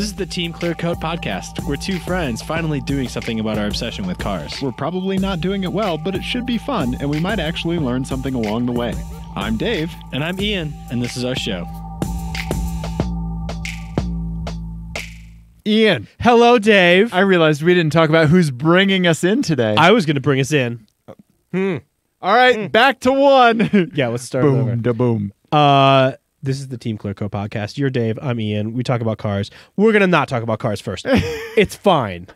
This is the TeamClearCoat podcast. We're two friends finally doing something about our obsession with cars. We're probably not doing it well, but it should be fun, and we might actually learn something along the way. I'm Dave. And I'm Ian, and this is our show. Ian. Hello, Dave. I realized we didn't talk about who's bringing us in today. I was going to bring us in. All right, back to one. Yeah, let's start Boom, over. da boom. This is the Team ClearCoat podcast. You're Dave. I'm Ian. We talk about cars. We're going to not talk about cars first. It's fine.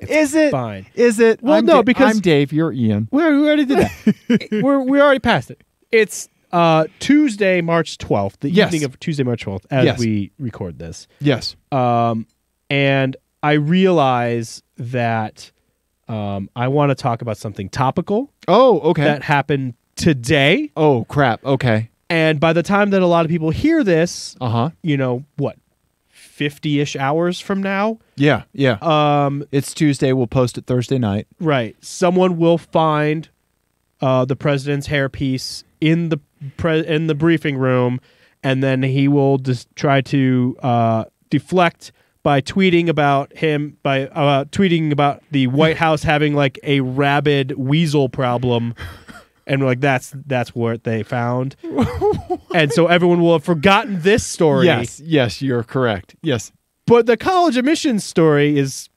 Is it? Fine. Is it? Well, no, because I'm Dave. You're Ian. we already did that. we already passed it. It's Tuesday, March 12th, the Yes. evening of Tuesday, March 12th, as Yes. we record this. Yes. And I realize that I want to talk about something topical Oh, okay. that happened today. Oh, crap. Okay. And by the time that a lot of people hear this, Uh-huh. 50-ish hours from now, Yeah, yeah. It's Tuesday. We'll post it Thursday night. right, someone will find the president's hairpiece in the briefing room, and then he will just try to deflect by tweeting about the White House having like a rabid weasel problem. And we're like, that's what they found. And so everyone will have forgotten this story. Yes, you're correct. Yes. But the college admissions story is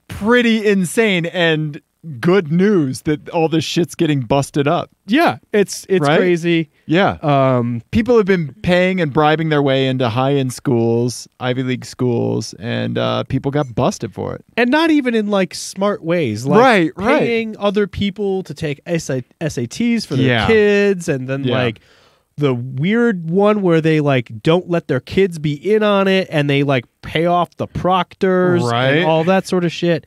Pretty insane and good news that all this shit's getting busted up. yeah, it's Right? crazy. Yeah. People have been paying and bribing their way into high-end schools, Ivy League schools, and people got busted for it. And not even in like smart ways. Like Right. paying other people to take SATs for their Yeah. kids, and then Yeah. like the weird one where they like don't let their kids be in on it, and they like pay off the proctors Right. and all that sort of shit.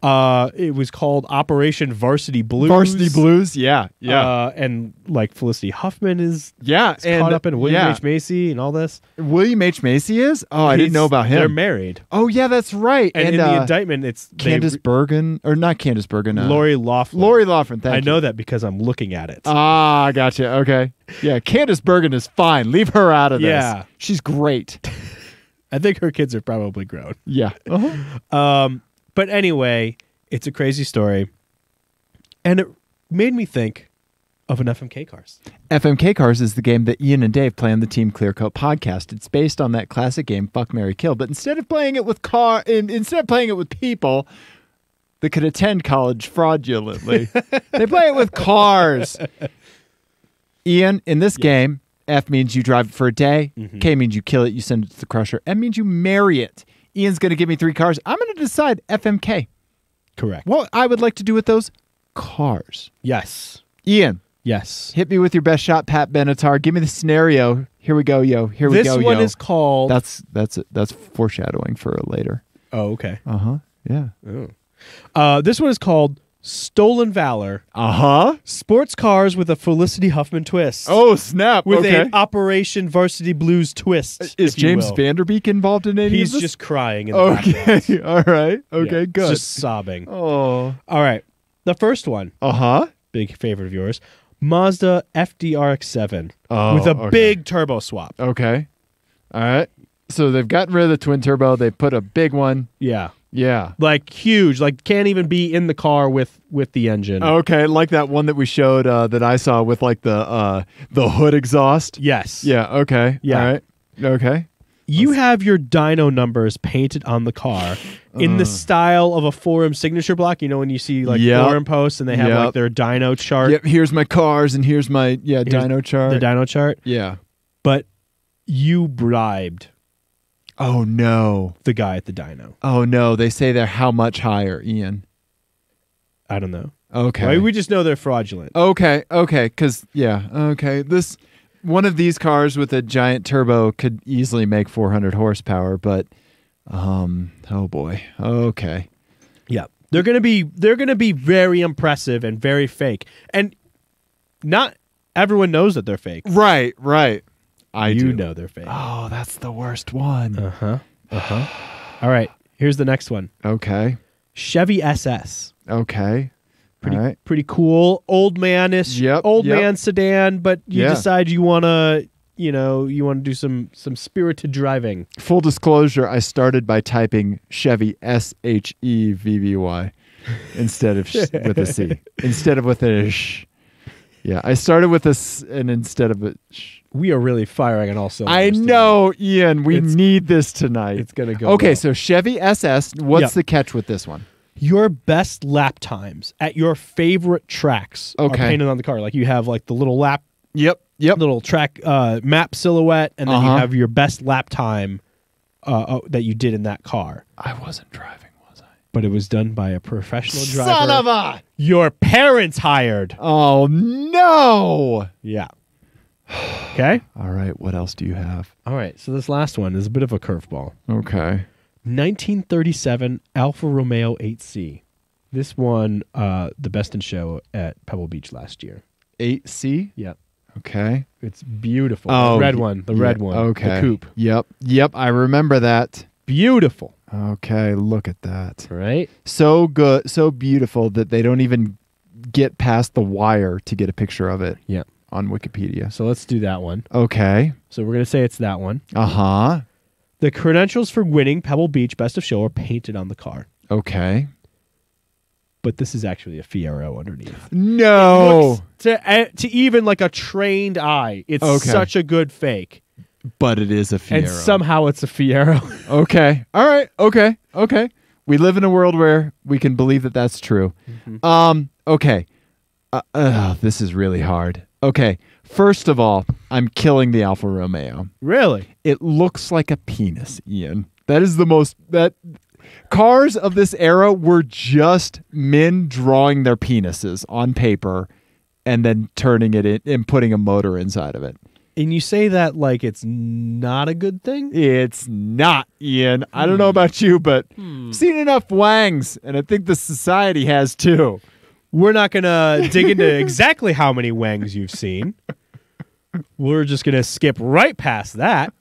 It was called Operation Varsity Blues. Varsity Blues, yeah. And like Felicity Huffman is Yeah. caught up in William yeah. H. Macy and all this. William H. Macy is? Oh, I didn't know about him. They're married. Oh, yeah, that's right. And in the indictment, it's Candace Bergen, or not Candace Bergen. Lori Loughlin. Lori Loughlin, thank I you. know that because I'm looking at it. Ah, gotcha. Okay. Yeah, Candace Bergen is fine. Leave her out of this. Yeah. She's great. I think her kids are probably grown. Yeah. Uh-huh. But anyway, it's a crazy story. And it made me think of an FMK Cars. FMK Cars is the game that Ian and Dave play on the Team ClearCoat podcast. It's based on that classic game, Fuck, Marry, Kill. But instead of playing it with people that could attend college fraudulently, they play it with cars. Ian, in this game, F means you drive it for a day. K means you kill it, you send it to the crusher. M means you marry it. Ian's going to give me 3 cars. I'm going to decide FMK. Correct. What I would like to do with those cars. Yes. Ian, Yes. hit me with your best shot, Pat Benatar. Give me the scenario. Here we go, yo. Here we go, yo. This one is called... That's foreshadowing for later. Oh, okay. Yeah. This one is called Stolen Valor. Sports cars with a Felicity Huffman twist. Oh, snap. With okay. an Operation Varsity Blues twist. Is if you James will. Vanderbeek involved in any He's of this? just crying in the background. Okay. All right. Okay, Yeah, good. Just sobbing. Oh. All right. The first one, big favorite of yours, Mazda FDRX7 Oh, with a okay. big turbo swap. Okay. All right. So they've gotten rid of the twin turbo. They put a big one. Yeah. Yeah. Like huge, like can't even be in the car with the engine. Okay, like that one that we showed that I saw with like the hood exhaust. Yes. Yeah. Okay. Yeah. All right. Okay. You have your dyno numbers painted on the car in the style of a forum signature block. You know when you see like Yep. forum posts and they have like their dyno chart. Yep. Here's my cars and here's my dyno chart. The dyno chart. Yeah. But you bribed Oh no. the guy at the dyno. Oh no. They say they're how much higher, Ian? I don't know. Okay. Right? We just know they're fraudulent. Okay. Because okay. This one of these cars with a giant turbo could easily make 400 horsepower, but oh boy. Okay. Yeah. They're gonna be very impressive and very fake. And not everyone knows that they're fake. Right. I You do. know they're fake. Oh, that's the worst one. All right. Here's the next one. Okay. Chevy SS. Okay. Pretty All right. pretty cool. Old man-ish. Yep, Old yep. man sedan, but you Yeah. decide you wanna you want to do some spirited driving. Full disclosure, I started by typing Chevy SHEVVY instead of with a C. Instead of with a sh. Yeah, I started with a s and instead of a sh. We are really firing on all cylinders. I know, Ian. We need this tonight. It's going to go Okay, well. so Chevy SS, what's the catch with this one? Your best lap times at your favorite tracks are painted on the car. Like you have like the little lap, little track map silhouette, and then you have your best lap time that you did in that car. I wasn't driving, was I? But it was done by a professional driver. Son of a! Your parents hired. Oh, no! Yeah. Okay? All right, what else do you have? All right, so this last one is a bit of a curveball. Okay. 1937 Alfa Romeo 8C. This won the Best in Show at Pebble Beach last year. 8C? Yep. Okay. It's beautiful. Oh, the red one. The red one. Okay. The coupe. Yep, I remember that. Beautiful. Okay, look at that. Right? So good, so beautiful that they don't even get past the wire to get a picture of it. Yeah. On Wikipedia. So let's do that one. Okay. So we're going to say it's that one. Uh-huh. The credentials for winning Pebble Beach Best of Show are painted on the car. Okay. But this is actually a Fiero underneath. No. To even like a trained eye, it's such a good fake. But it is a Fiero. And somehow it's a Fiero. Okay. All right. Okay. We live in a world where we can believe that that's true. Mm-hmm. Okay. This is really hard. Okay. First of all, I'm killing the Alfa Romeo. Really? It looks like a penis, Ian. That is the most... Cars of this era were just men drawing their penises on paper and then turning it in and putting a motor inside of it. And you say that like it's not a good thing? It's not, Ian. I don't know about you, but I've seen enough wangs, and I think the society has too. We're not going to dig into exactly how many wangs you've seen. We're just going to skip right past that.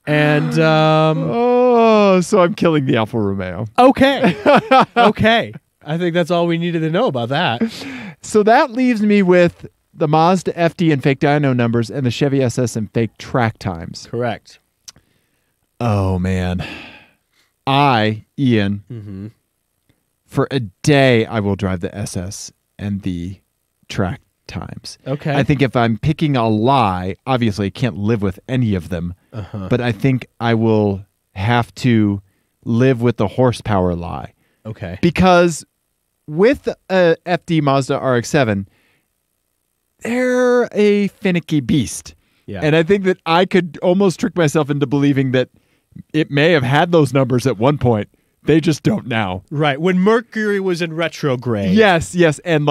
And so I'm killing the Alfa Romeo. Okay. I think that's all we needed to know about that. So that leaves me with the Mazda FD and fake dyno numbers and the Chevy SS and fake track times. Correct. Oh man. Ian, for a day I will drive the SS and the track times. Okay. I think if I'm picking a lie, obviously I can't live with any of them, but I think I will have to live with the horsepower lie. Okay. Because with a FD Mazda RX-7, they're a finicky beast. Yeah. And I think that I could almost trick myself into believing that it may have had those numbers at one point. They just don't now. Right. When Mercury was in retrograde. Yes. And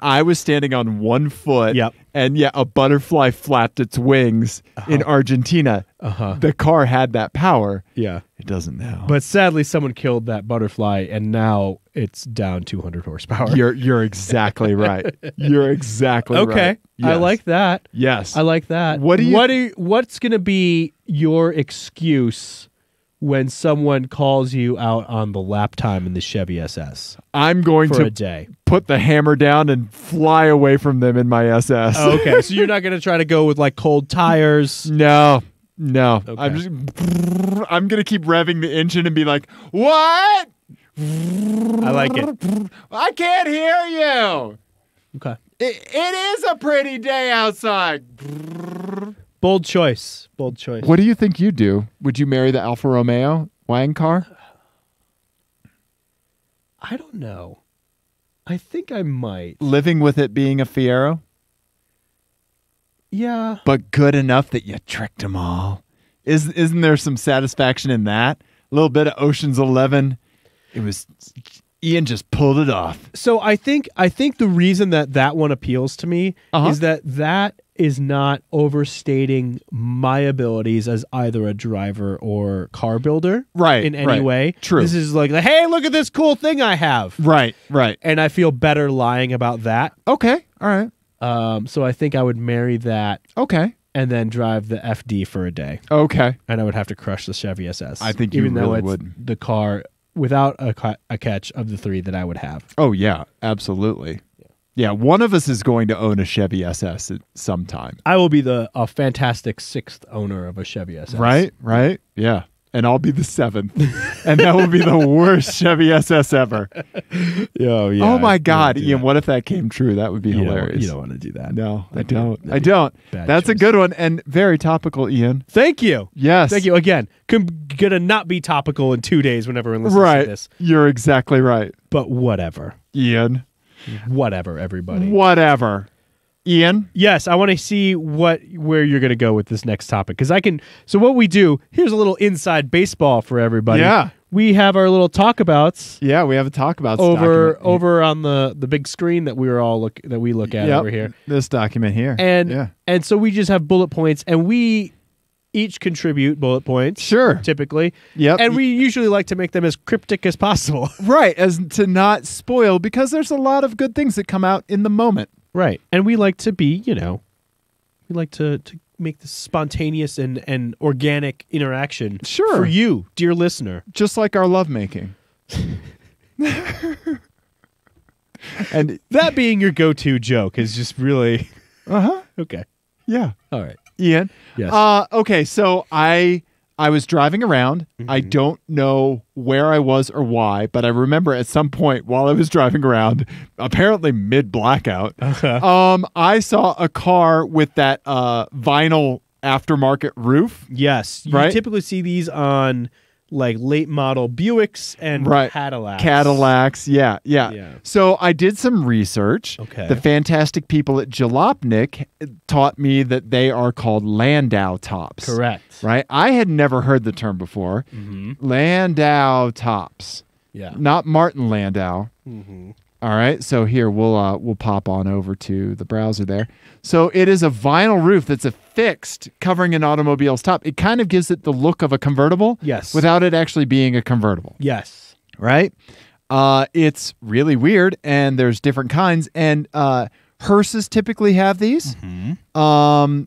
I was standing on one foot. Yep. And a butterfly flapped its wings in Argentina. The car had that power. Yeah. It doesn't now. But sadly, someone killed that butterfly, and now it's down 200 horsepower. You're exactly right. You're exactly right. Okay. Yes. I like that. Yes. I like that. What's going to be your excuse when someone calls you out on the lap time in the Chevy SS? I'm going for to a day. Put the hammer down and fly away from them in my SS. Oh, okay. So you're not going to try to go with like cold tires? No. Okay. I'm going to keep revving the engine and be like, what? I like it. I can't hear you. Okay. It is a pretty day outside. Bold choice. What do you think you'd do? Would you marry the Alfa Romeo Wang car? I don't know. I think I might. Living with it being a Fiero? Yeah. But good enough that you tricked them all. Isn't there some satisfaction in that? A little bit of Ocean's 11. It was... Ian just pulled it off. So I think the reason that one appeals to me is that is not overstating my abilities as either a driver or car builder, in any way. True. This is like, hey, look at this cool thing I have. Right. And I feel better lying about that. Okay. All right. So I think I would marry that. Okay. And then drive the FD for a day. Okay. And I would have to crush the Chevy SS. I think you even though really it's would. the car without a catch of the three that I would have. Oh, yeah. Absolutely. Yeah, one of us is going to own a Chevy SS at some time. I will be a fantastic 6th owner of a Chevy SS. Right? Yeah. And I'll be the 7th. And that will be the worst Chevy SS ever. Oh, yeah. Oh, my God. Ian, what if that came true? That would be hilarious. You don't want to do that. No, I don't. That's choice. a good one and very topical, Ian. Thank you. Yes. Thank you. Again, gonna not be topical in 2 days when everyone listens to this. You're exactly right. But whatever. Ian. Whatever, everybody. Whatever. Ian? Yes, I want to see where you're going to go with this next topic. Because so what we do, here's a little inside baseball for everybody. Yeah. We have our little talkabouts. Yeah, we have a talkabouts over on the big screen that we look at over here. This document here. And so we just have bullet points, and we each contribute bullet points. Sure. Typically. Yep. And we usually like to make them as cryptic as possible. Right, as to not spoil, because there's a lot of good things that come out in the moment. Right. And we like to be, we like to make this spontaneous and organic interaction for you, dear listener. Just like our lovemaking. And that being your go-to joke is just really... Uh-huh. Okay. Yeah. All right. Ian? Yes. Okay, so I was driving around. Mm-hmm. I don't know where I was or why, but I remember at some point while I was driving around, apparently mid-blackout, I saw a car with that vinyl aftermarket roof. Yes. You typically see these on like late model Buicks and Cadillacs. Cadillacs, yeah. So I did some research. Okay. The fantastic people at Jalopnik taught me that they are called Landau Tops. Correct. Right? I had never heard the term before. Mm-hmm. Landau Tops. Yeah. Not Martin Landau. Mm-hmm. All right. So here we'll pop on over to the browser there. So it is a vinyl roof that's affixed, covering an automobile's top. It kind of gives it the look of a convertible. Yes. Without it actually being a convertible. Yes. Right? It's really weird, and there's different kinds, and hearses typically have these. Mm-hmm.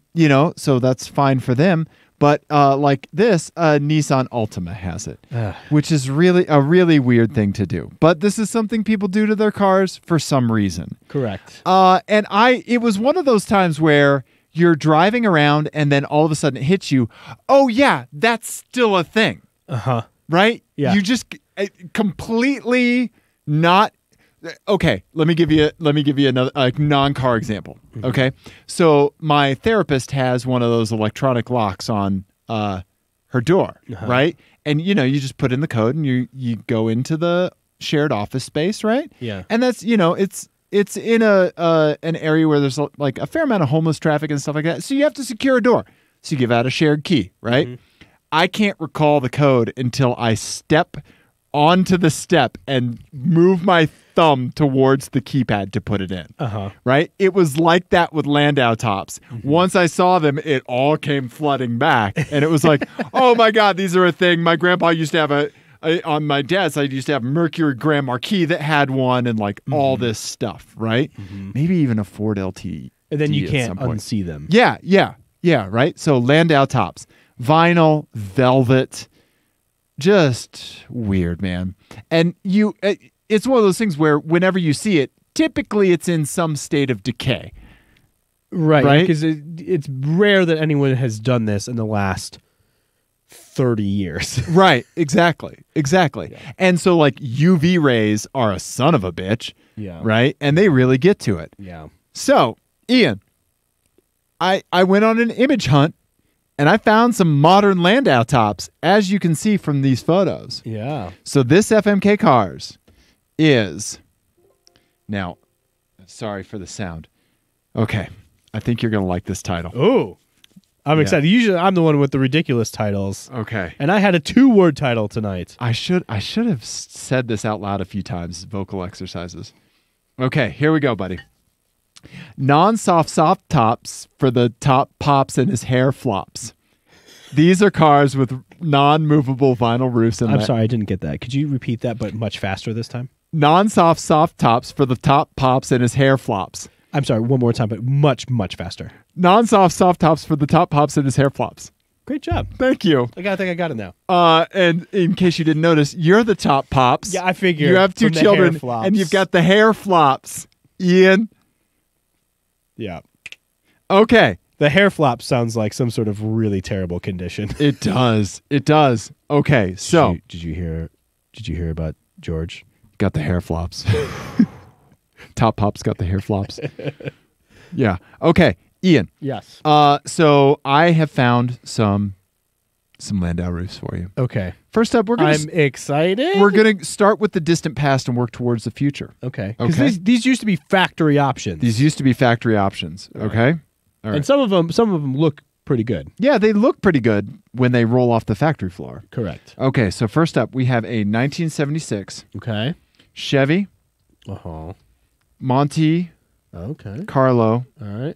So that's fine for them. But like this, Nissan Altima has it, which is really a really weird thing to do. But this is something people do to their cars for some reason. Correct. And it was one of those times where you're driving around and then all of a sudden it hits you. Oh yeah, that's still a thing. Right? Yeah. You just completely not. Okay, let me give you another non-car example. Mm-hmm. Okay, so my therapist has one of those electronic locks on her door, right? And you just put in the code and you go into the shared office space, right? Yeah. And that's it's in an area where there's like a fair amount of homeless traffic and stuff like that. So you have to secure a door. So you give out a shared key, right? Mm-hmm. I can't recall the code until I step onto the step and move my thumb towards the keypad to put it in. Right? It was like that with Landau Tops. Mm-hmm. Once I saw them, it all came flooding back. And it was like, oh my God, these are a thing. My grandpa used to have on my dad's side, used to have Mercury Grand Marquis that had one and like all this stuff, right? Mm-hmm. Maybe even a Ford LT. And then you can't unsee them. Yeah, right? So Landau Tops. Vinyl, velvet, just weird, man. And it's one of those things where whenever you see it, typically it's in some state of decay. Right? Because it's rare that anyone has done this in the last 30 years. Right, exactly. Yeah. And so like UV rays are a son of a bitch, right? And they really get to it. Yeah. So, Ian, I went on an image hunt and I found some modern Landau Tops, as you can see from these photos. Yeah. So this FMK Cars is... Now, sorry for the sound. Okay. I think you're going to like this title. Oh, I'm excited. Usually I'm the one with the ridiculous titles. Okay. And I had a 2-word title tonight. I should have said this out loud a few times, vocal exercises. Okay, here we go, buddy. Non-soft tops for the top pops and his hair flops. These are cars with non-movable vinyl roofs. I'm sorry, I didn't get that. Could you repeat that, but much faster this time? Non-soft tops for the top pops and his hair flops. I'm sorry, one more time, but much, much faster. Non-soft tops for the top pops and his hair flops. Great job. Thank you. I think I got it now. And in case you didn't notice, you're the top pops. Yeah, I figured. You have 2 children, and you've got the hair flops. Ian, Yeah. Okay. The hair flap sounds like some sort of really terrible condition. It does. It does. Okay. So Did you hear about George? got the hair flops. Top Pop's got the hair flops. Yeah. Okay. Ian. Yes. So I have found some Landau roofs for you. Okay. First up, I'm excited. we're gonna start with the distant past and work towards the future. Okay. Because Okay. these used to be factory options. These used to be factory options. Okay. All right. And some of them look pretty good. Yeah, they look pretty good when they roll off the factory floor. Correct. Okay, so first up, we have a 1976 Okay. Chevy Uh-huh. Monte Okay. Carlo All right.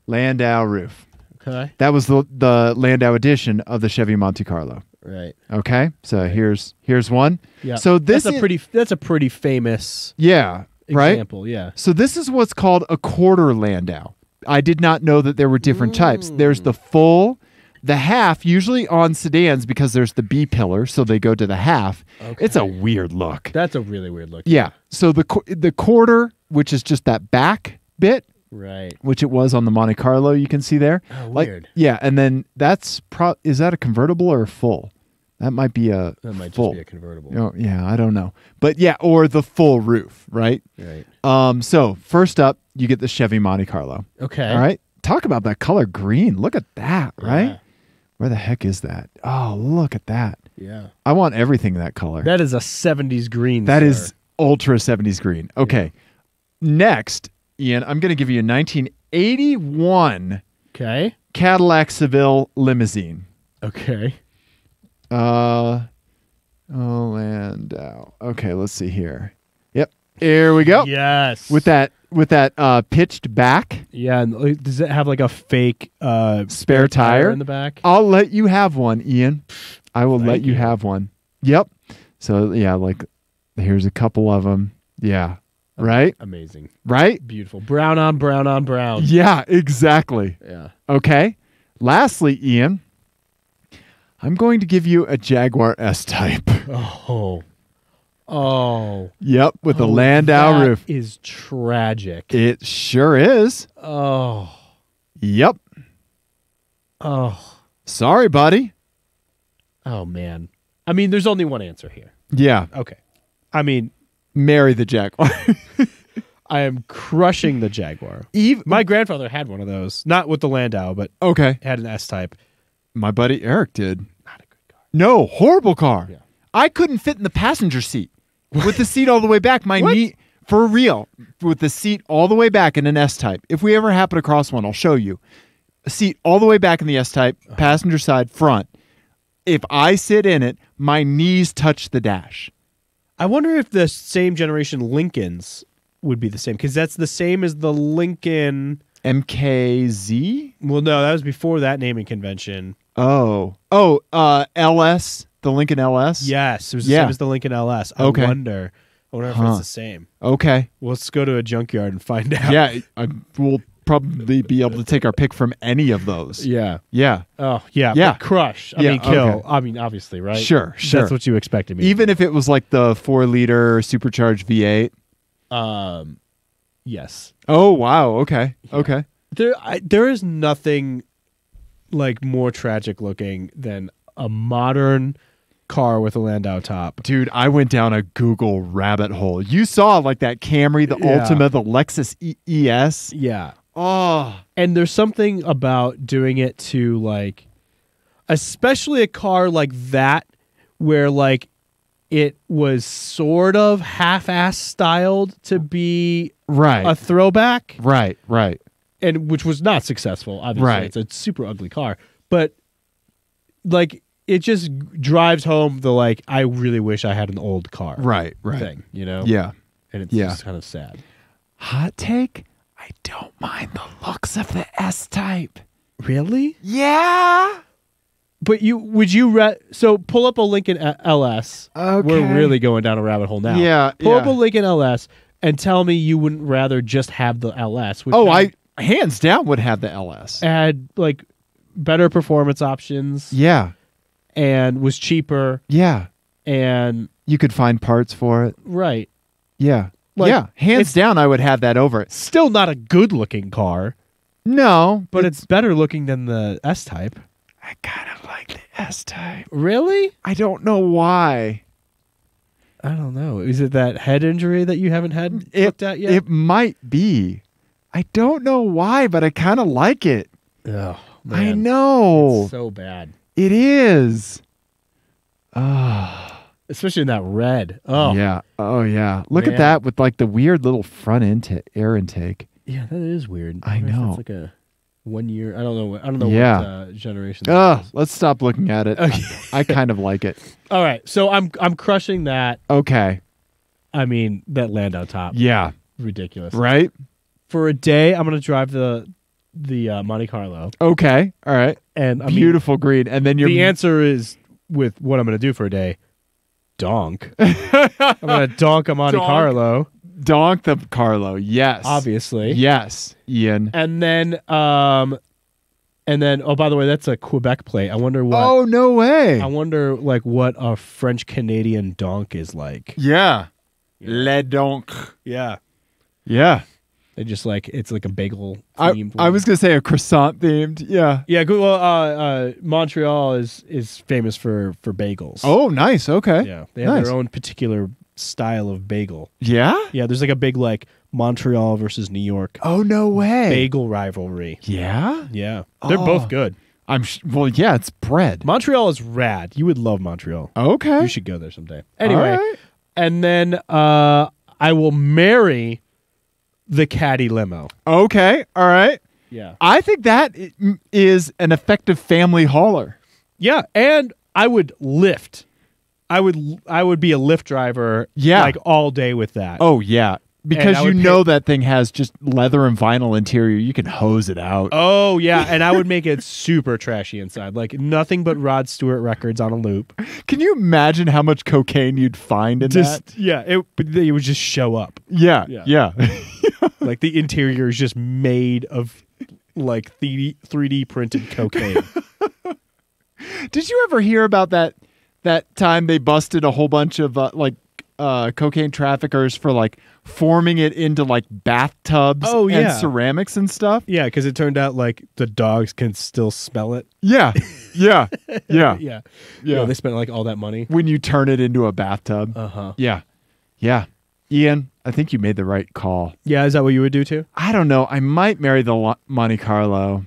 Landau roof. Okay. That was the Landau edition of the Chevy Monte Carlo. Right. Okay, so here's one. Yeah. So this that's a pretty famous yeah, right? example. Yeah. So this is what's called a quarter Landau. I did not know that there were different types. There's the full, the half, usually on sedans because there's the B pillar, so they go to the half. Okay. It's a weird look. That's a really weird look. Yeah. So the quarter, which is just that back bit, Right. which it was on the Monte Carlo, you can see there. Oh, Like, weird. yeah, and then that's is that a convertible or a full? That might be a That might full. just be a convertible. Oh, yeah, I don't know. But yeah, or the full roof, right? Right. So first up, you get the Chevy Monte Carlo. Okay. All right. Talk about that color green. Look at that, right? Yeah. Where the heck is that? Oh, look at that. Yeah. I want everything that color. That is a 70s green. That sir. is ultra 70s green. Okay. Next, Ian, I'm going to give you a 1981 Okay. Cadillac Seville limousine. Okay. Landau. Okay, let's see here. Yep. Here we go. Yes. With that pitched back Yeah. And does it have like a fake spare tire in the back? I'll let you have one, Ian. I will let Thank you you. have one. Yep. So yeah, like here's a couple of them. Yeah. Right? Amazing. Right? Beautiful. Brown on brown on brown. Yeah, exactly. Yeah. Okay. Lastly, Ian, I'm going to give you a Jaguar S-Type. Oh. Oh. Yep, with a Landau roof. That is tragic. It sure is. Oh. Yep. Oh. Sorry, buddy. Oh, man. I mean, there's only one answer here. Yeah. Okay. I mean, Marry the Jaguar. I am crushing the Jaguar. My grandfather had one of those. Not with the Landau, but Okay. had an S-Type. My buddy Eric did. Not a good car. No, horrible car. Yeah. I couldn't fit in the passenger seat with the seat all the way back. My knee, for real, with the seat all the way back in an S-Type. If we ever happen across one, I'll show you. A seat all the way back in the S-Type, passenger side, front. If I sit in it, my knees touch the dash. I wonder if the same generation Lincolns would be the same, because that's the same as the Lincoln. MKZ? Well, no, that was before that naming convention. LS, the Lincoln LS? Yes, it was the Yeah. same as the Lincoln LS. I Okay. wonder if it's the same. Okay. Well, let's go to a junkyard and find out. Yeah, we'll probably be able to take our pick from any of those. Yeah. Yeah. Oh, yeah. Yeah. But crush. I Yeah, mean, kill. okay. I mean, obviously, right? Sure. That's what you expected me Even if it was like the 4-liter supercharged V8. to. Yes. Oh, wow. Okay. Okay. There is nothing like more tragic looking than a modern car with a Landau top. Dude, I went down a Google rabbit hole. You saw like that Camry, the Yeah. Ultima, the Lexus ES. Yeah. Oh. And there's something about doing it to like, especially a car like that, where like it was sort of half-ass styled to be Right. a throwback, Right. and which was not successful. Obviously, Right. It's a super ugly car, but like it just drives home the like I really wish I had an old car Right. thing, you know? Yeah. And it's Yeah. just kind of sad. Hot take? I don't mind the looks of the S-Type. Really? Yeah. But so pull up a Lincoln LS. Okay. We're really going down a rabbit hole now. Yeah, Pull up yeah. a Lincoln LS and tell me you wouldn't rather just have the LS. Which I hands down would have the LS. had like better performance options Yeah. and was cheaper Yeah. and You could find parts for it. right. Yeah. Like, yeah, hands it's down, I would have that over it. still not a good looking car, No, but it's better looking than the S-Type. I kind of like the S-Type. Really? I don't know why. I don't know. Is it that head injury that you haven't had looked at yet? It might be. I don't know why, but I kind of like it. Oh, I man. know. It's so bad. It is. Especially in that red. Oh. Yeah. Oh, yeah. Look Man. at that with like the weird little front air intake. Yeah, that is weird. I wonder if know. It's like a 1 year. I don't know. Yeah. What generation. that is. Let's stop looking at it. Okay. I kind of like it. All right. So I'm crushing that. Okay. I mean, that Landau top. Yeah. Ridiculous. Right? For a day, I'm going to drive the Monte Carlo. Okay. All right. And Beautiful green. And then the answer is with what I'm going to do for a day. Donk. I'm going to donk a Monte Carlo. Donk the Carlo. Yes. Obviously. Yes, Ian. And then oh, by the way, that's a Quebec plate. I wonder what. Oh, no way. I wonder like what a French Canadian donk is like. Yeah. Le Donk. Yeah. Yeah. They just like it's like a bagel I themed. was going to say a croissant themed. Yeah. Yeah, good. Well, Montreal is famous for bagels. Oh, nice. Okay. Yeah, they have their own particular style of bagel. Yeah? Yeah, there's like a big like Montreal versus New York Oh, no way. bagel rivalry. Yeah? Yeah, they're Oh. both good. Well, yeah, it's bread. Montreal is rad. You would love Montreal. Okay. You should go there someday. Anyway, All right. and then I will marry the Caddy limo. Okay. All right. Yeah, I think that is an effective family hauler. yeah, and I would lift. I would be a Lyft driver. Yeah. like all day with that. Oh, yeah. And Because I you would know that thing has just leather and vinyl interior. You can hose it out. Oh yeah, and I would make it super trashy inside, like nothing but Rod Stewart records on a loop. Can you imagine how much cocaine you'd find in that? Yeah, it would just show up. Yeah. Yeah. Yeah. Like the interior is just made of like 3D printed cocaine. Did you ever hear about that time they busted a whole bunch of cocaine traffickers for like forming it into like bathtubs and ceramics and stuff? Yeah, because it turned out like the dogs can still smell it. Yeah. Yeah. Yeah. Yeah, Yeah. they spent like all that money. When you turn it into a bathtub. Uh-huh. Yeah. Yeah. Ian, I think you made the right call. Yeah, is that what you would do too? I don't know. I might marry the Monte Carlo,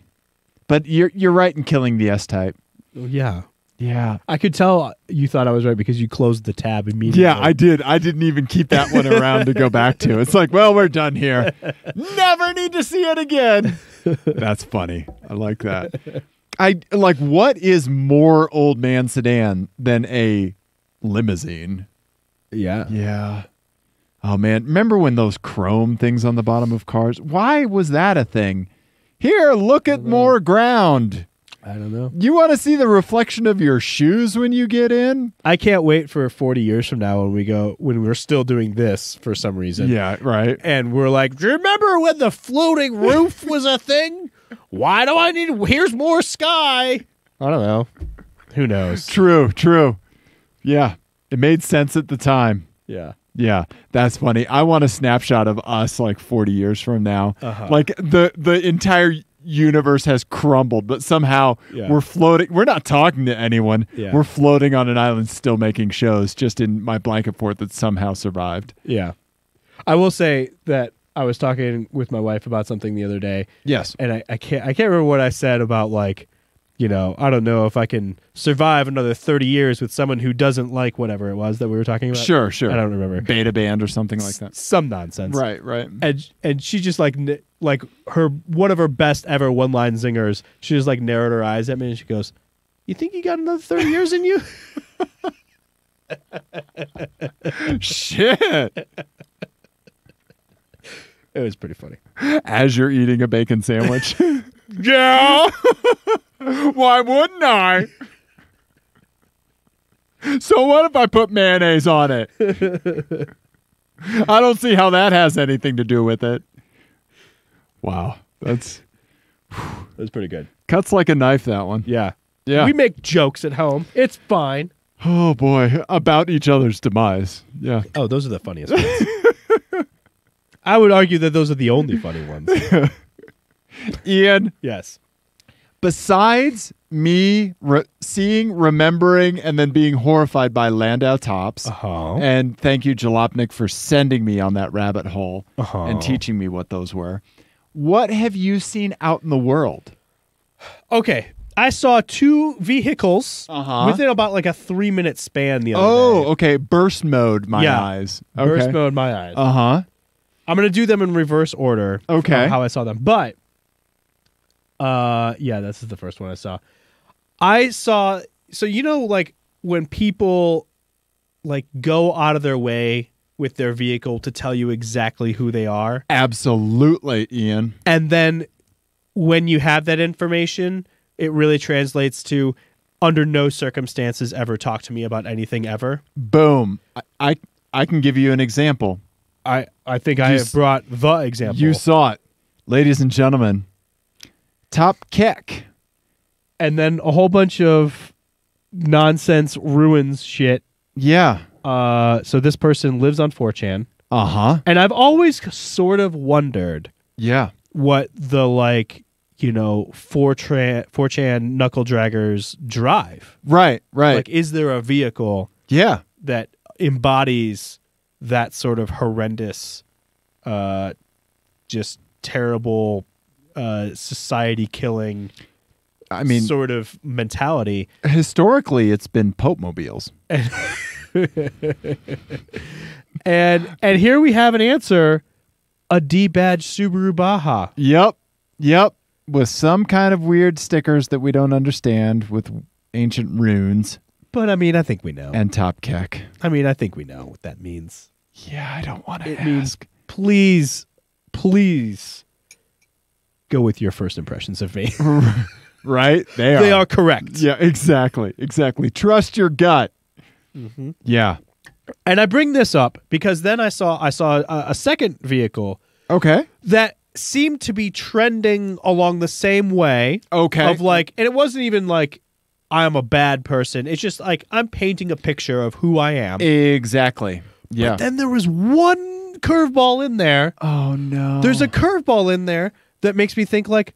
but you're right in killing the S-Type. Yeah. Yeah. I could tell you thought I was right because you closed the tab immediately. Yeah, I did. I didn't even keep that one around to go back to. It's like, well, we're done here. Never need to see it again. That's funny. I like that. What is more old man sedan than a limousine? Yeah. Yeah. Oh, man. Remember when those chrome things on the bottom of cars? Why was that a thing? Here, look at more ground. I don't know. You want to see the reflection of your shoes when you get in? I can't wait for 40 years from now when we're still doing this for some reason. Yeah, right. And we're like, do you remember when the floating roof was a thing? Why do I need, here's more sky. I don't know. Who knows? True. Yeah. It made sense at the time. Yeah. Yeah, that's funny. I want a snapshot of us like 40 years from now. Uh-huh. Like the entire universe has crumbled, but somehow we're floating. We're not talking to anyone. Yeah. We're floating on an island still making shows just in my blanket fort that somehow survived. Yeah. I will say that I was talking with my wife about something the other day. Yes. And I can't remember what I said about like, you know, I don't know if I can survive another 30 years with someone who doesn't like whatever it was that we were talking about. Sure. I don't remember. Beta band or something like that. Some nonsense. Right. And she just like her one of her best ever one-line zingers. She just like narrowed her eyes at me and she goes, "You think you got another 30 years in you?" Shit. It was pretty funny. As you're eating a bacon sandwich. Yeah. Why wouldn't I? So what if I put mayonnaise on it? I don't see how that has anything to do with it. Wow. That's pretty good. cuts like a knife, that one. Yeah. Yeah. We make jokes at home. It's fine. Oh boy. About each other's demise. Yeah. Oh, those are the funniest ones. I would argue that those are the only funny ones. Ian, Yes. besides me seeing, remembering, and then being horrified by Landau Tops, and thank you, Jalopnik, for sending me on that rabbit hole and teaching me what those were, what have you seen out in the world? Okay. I saw 2 vehicles within about like a 3-minute span the other day. Oh, okay. Burst mode, my eyes. Okay. Burst mode, my eyes. Uh-huh. I'm going to do them in reverse order. Okay. Of how I saw them. But, yeah, this is the first one I saw. So you know, like when people like go out of their way with their vehicle to tell you exactly who they are? Absolutely, Ian. And then when you have that information, it really translates to under no circumstances ever talk to me about anything ever. Boom. I can give you an example. I think I have brought the example. You saw it. Ladies and gentlemen, Top Keck. And then a whole bunch of nonsense ruins shit. Yeah. So this person lives on 4chan. Uh-huh. And I've always sort of wondered Yeah. what the, like, you know, 4chan knuckle draggers drive. Right. Like, is there a vehicle Yeah. that embodies that sort of horrendous, just terrible, society-killing sort of mentality? Historically, it's been Pope mobiles. And here we have an answer, a D-badge Subaru Baja. Yep. With some kind of weird stickers that we don't understand with ancient runes. But, I mean, I think we know. And Top Keck. I mean, I think we know what that means. Yeah, I don't want to ask. It means, please go with your first impressions of me. Right? They are correct. Yeah, exactly. Trust your gut. Mm-hmm. Yeah. And I bring this up because then I saw a second vehicle. Okay. That seemed to be trending along the same way. Okay. Of like, and it wasn't even like I'm a bad person. It's just like I'm painting a picture of who I am. Exactly. Yeah. But then there was one curveball in there. Oh no. There's a curveball in there that makes me think like,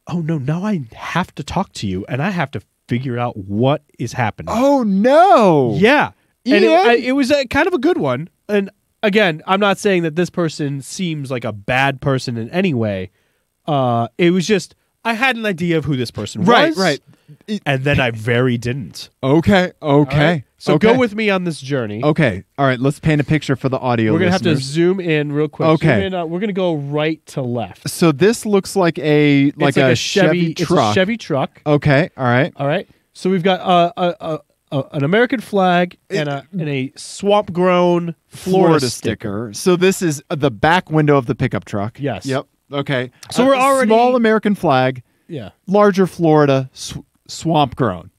oh no, now I have to talk to you and I have to figure out what is happening. Oh no. Yeah. And Ian? it was kind of a good one. And again, I'm not saying that this person seems like a bad person in any way. It was just, I had an idea of who this person was. Right. And then I very didn't. Okay. Right? So okay. go with me on this journey. Okay. All right. Let's paint a picture for the audio We're going to have to listeners. zoom in real quick. Okay. We're going to go right to left. So this looks like a Chevy truck. It's a Chevy truck. Okay. All right. So we've got an American flag and a swamp-grown Florida sticker. So this is the back window of the pickup truck. Yes. Yep. Okay. So we're already small American flag. Yeah. Larger Florida swamp grown.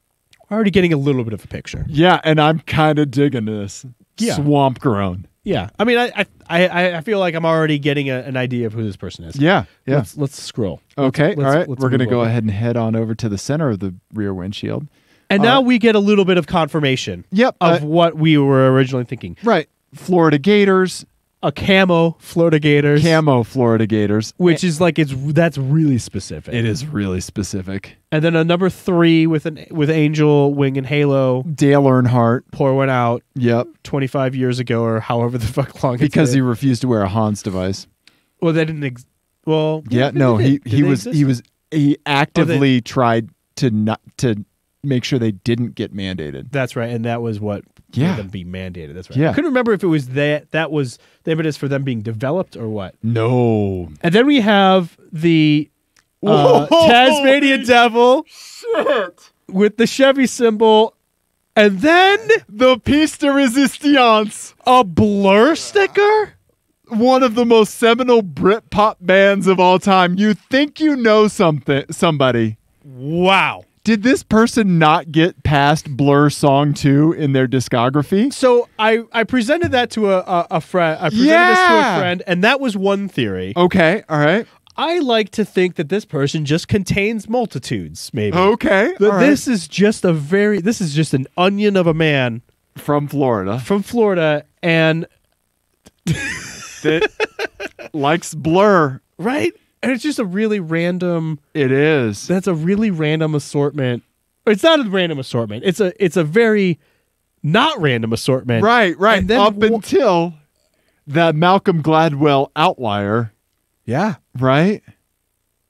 Already getting a little bit of a picture. Yeah, and I'm kind of digging this. Yeah. Swamp grown. Yeah. I mean, I feel like I'm already getting an idea of who this person is. Yeah. Let's scroll. Okay. All right. let's We're going to move go over. ahead and head on over to the center of the rear windshield. And now we get a little bit of confirmation. Yep. Of what we were originally thinking. Right. Florida Gators. A camo Florida Gators. Camo Florida Gators. Which is like that's really specific. It is really specific. And then a number 3 with Angel, Wing, and Halo. Dale Earnhardt. Pour one out. Yep. 25 years ago or however the fuck long because it's he refused to wear a Hans device. Well, that didn't well, yeah, no, he actively tried to make sure they didn't get mandated. That's right, and that was what made them be mandated. That's right. Yeah. I couldn't remember if it was that was the impetus for them being developed or what. No. And then we have the Tasmanian Devil with the Chevy symbol, and then the piece de resistance, a Blur sticker. One of the most seminal Britpop bands of all time. You think you know somebody. Wow. Did this person not get past Blur Song 2 in their discography? So I presented that to a friend. I presented this to a friend, and that was one theory. Okay, all right. I like to think that this person just contains multitudes, maybe. Okay, That all right. this is just an onion of a man from Florida. and Likes Blur. Right? And it's just a really random. It is. That's a really random assortment. It's not a random assortment. It's a very not random assortment. Right. And then Up until that Malcolm Gladwell outlier. Yeah. Right?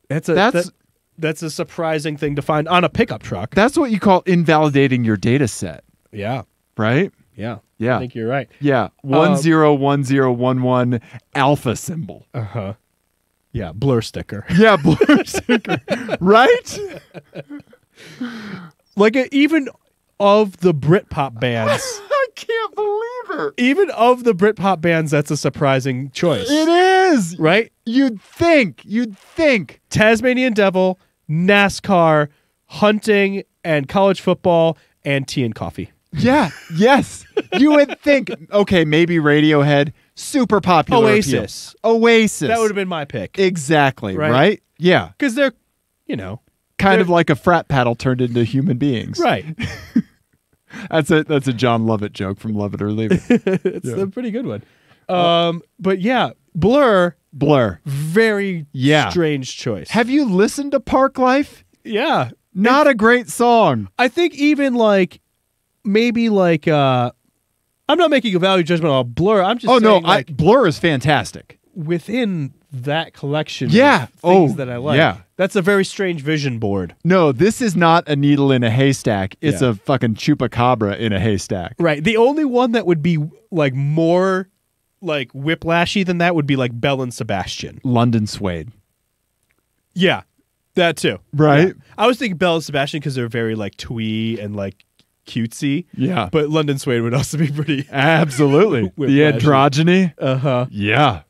That's a surprising thing to find on a pickup truck. That's what you call invalidating your data set. Yeah. Right? Yeah. Yeah. I think you're right. Yeah. 101011 alpha symbol. Uh-huh. Yeah, Blur sticker. Yeah, Blur sticker. Right? Like even of the Britpop bands. I can't believe it. Even of the Britpop bands, that's a surprising choice. It is. Right? You'd think. Tasmanian Devil, NASCAR, hunting, and college football, and tea and coffee. Yeah. Yes. You would think, okay, maybe Radiohead, super popular. Oasis. Oasis. That would have been my pick. Exactly. Right? Right? Yeah. Because they're, Kind of like a frat paddle turned into human beings. right. That's a John Lovett joke from Love It or Leave It. It's a pretty good one. But yeah, Blur, very strange choice. Have you listened to Park Life? Yeah. Not a great song. I think even maybe I'm not making a value judgment on Blur. I'm just saying, Blur is fantastic. Within that collection Yeah. of things that I like. Yeah. That's a very strange vision board. No, this is not a needle in a haystack. It's Yeah. a fucking chupacabra in a haystack. Right. The only one that would be more whiplashy than that would be Belle and Sebastian. London Suede. Yeah. That too. Right? Yeah. I was thinking Belle and Sebastian because they're very twee and cutesy. Yeah. But London Suede would also be pretty. Absolutely. The Whiplashy. androgyny. Uh-huh. Yeah.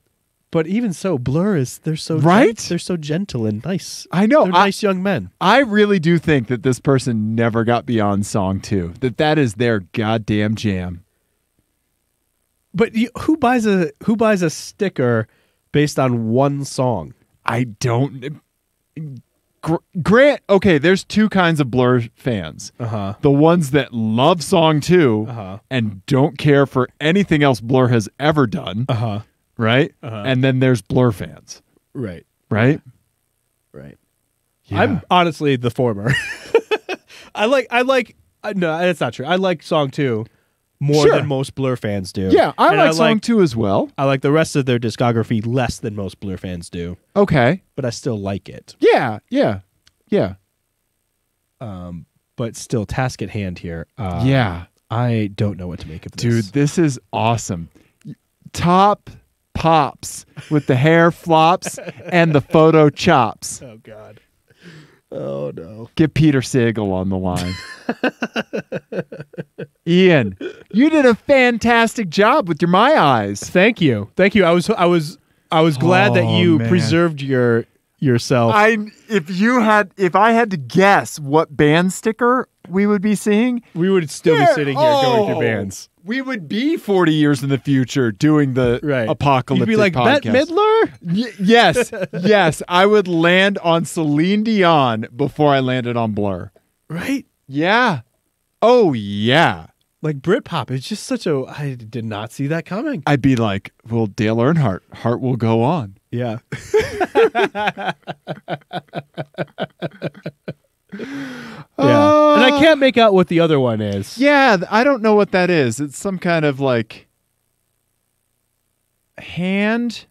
But even so, Blur they're so right. They're so gentle and nice. I know. They're nice young men. I really do think that this person never got beyond song 2. That is their goddamn jam. But who buys a sticker based on one song? I don't. Grant. Okay, there's two kinds of Blur fans. Uh-huh. The ones that love song 2 and don't care for anything else Blur has ever done. Uh-huh. Right? And then there's Blur fans. Right. Right? Right. Yeah. I'm honestly the former. No, that's not true. I like song 2 more than most Blur fans do. Yeah, I like song 2 as well. I like the rest of their discography less than most Blur fans do. Okay. But I still like it. Yeah. But still, task at hand here. Yeah. I don't know what to make of this. Dude, this is awesome. Top pops with the hair flops and the photo chops. Oh, God. Oh, no. Get Peter Sagal on the line. Ian, you did a fantastic job with your My Eyes. Thank you. I was glad that you preserved yourself. If I had to guess what band sticker we would be seeing, we would still be sitting here going through bands. We would be 40 years in the future doing the apocalyptic You'd be like, podcast. Bette Midler? Yes. I would land on Celine Dion before I landed on Blur. Right? Yeah. Oh, yeah. Britpop, it's just I did not see that coming. I'd be like, well, Dale Earnhardt, heart will go on. Yeah. Yeah. And I can't make out what the other one is. Yeah, I don't know what that is. It's some kind of hand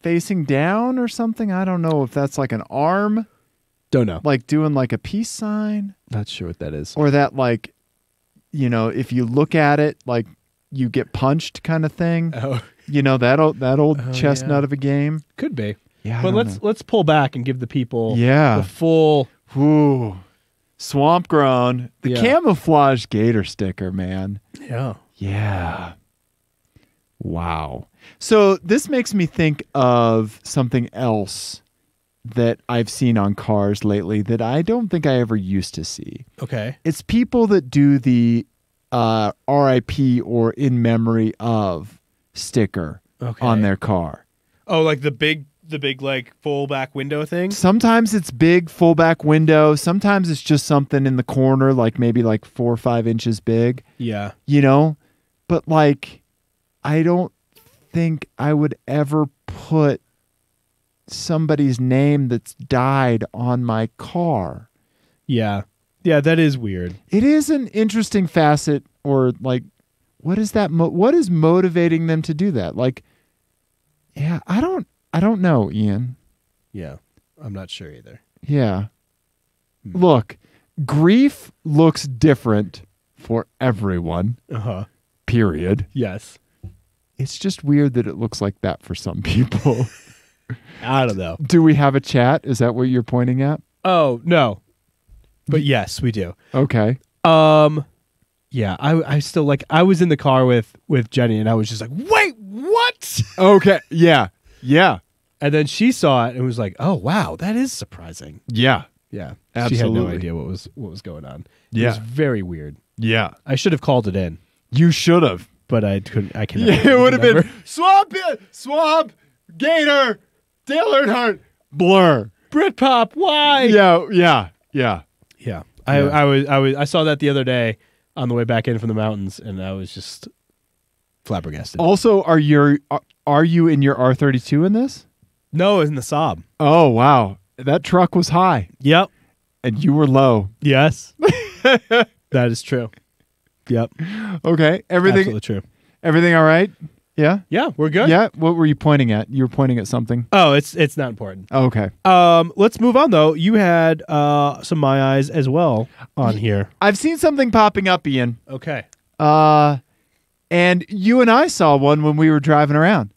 facing down or something. I don't know if that's an arm. Don't know. Doing a peace sign. Not sure what that is. Or that if you look at it you get punched kind of thing. Oh. That old chestnut of a game. Could be. Yeah. But let's pull back and give the people the full swamp grown. The camouflage gator sticker, man. Yeah. Yeah. Wow. So this makes me think of something else that I've seen on cars lately that I don't think I ever used to see. Okay. It's people that do the RIP or in memory of sticker on their car. Oh, the big full back window thing? Sometimes it's big full back window. Sometimes it's just something in the corner, maybe 4 or 5 inches big. Yeah. But I don't think I would ever put somebody's name that's died on my car. Yeah. Yeah, that is weird. It is an interesting facet, or like, what is that? What is motivating them to do that? Like, yeah, I don't know, Ian. Yeah, I'm not sure either. Yeah. Look, grief looks different for everyone. Uh-huh. Period. Yes. It's just weird that it looks like that for some people. I don't know. Do we have a chat? Is that what you're pointing at? Oh, no. But yes, we do. Okay. Yeah, I still like, I was in the car with Jenny and I was just like, wait, what? Okay. Yeah. Yeah. And then she saw it and was like, oh, wow, that is surprising. Yeah. Yeah. Absolutely. She had no idea what was going on. It Yeah. was very weird. Yeah. I should have called it in, You should have. but I couldn't. I can. Yeah, it would have been Swab, Gator, Dale Earnhardt, Blur. Britpop. Why? Yeah. Yeah. I saw that the other day on the way back in from the mountains, and I was just flabbergasted. Also, are you in your R32 in this? No, it's in the Saab. Oh, wow. That truck was high Yep. and you were low. Yes. That is true. Yep. Okay. Absolutely true. Everything all right? Yeah? Yeah, we're good. Yeah. What were you pointing at? You were pointing at something. Oh, it's not important. Okay. Let's move on though. You had some My Eyes as well on here. I've seen something popping up, Ian. Okay. And you and I saw one when we were driving around.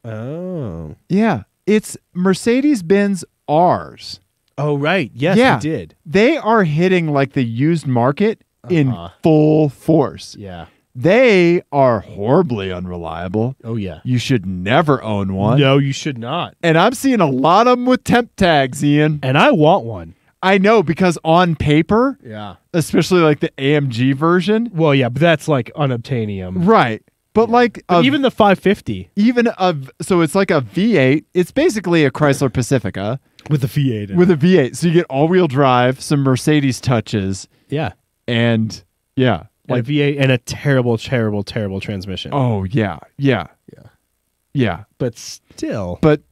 Oh. Yeah. It's Mercedes-Benz R's. Oh, right. Yes, Yeah. we did. They are hitting like the used market in full force. Yeah. They are horribly unreliable. Oh, yeah. You should never own one. No, you should not. And I'm seeing a lot of them with temp tags, Ian. And I want one. I know, because on paper, Yeah. especially like the AMG version, Well, yeah, but that's like unobtainium. right? But like But even the 550 so it's like a V8. It's basically a Chrysler Pacifica with the V8 in with a V8. So you get all-wheel drive, some Mercedes touches, yeah. and yeah, Like a V8 and a terrible, terrible, terrible transmission. oh yeah. But still. But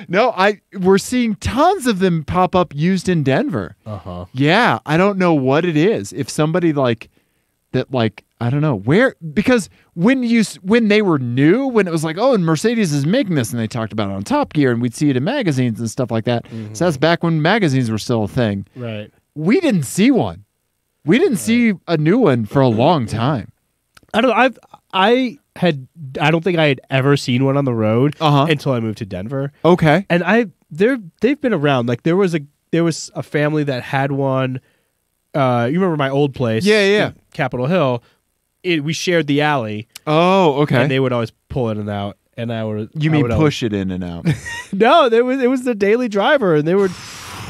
no, we're seeing tons of them pop up used in Denver. Uh-huh. Yeah, I don't know what it is. If somebody I don't know where, because when they were new, when it was like, oh, and Mercedes is making this, and they talked about it on Top Gear, and we'd see it in magazines and stuff like that. Mm-hmm. So that's back when magazines were still a thing. Right. We didn't see one. We didn't see a new one for a long time. I don't know. I don't think I had ever seen one on the road until I moved to Denver. Okay. And they've been around. Like there was a family that had one. You remember my old place? Yeah. in Capitol Hill. We shared the alley. Oh, okay. And they would always pull in and out. And I would. You mean push it in and out? No, it was the daily driver, and they would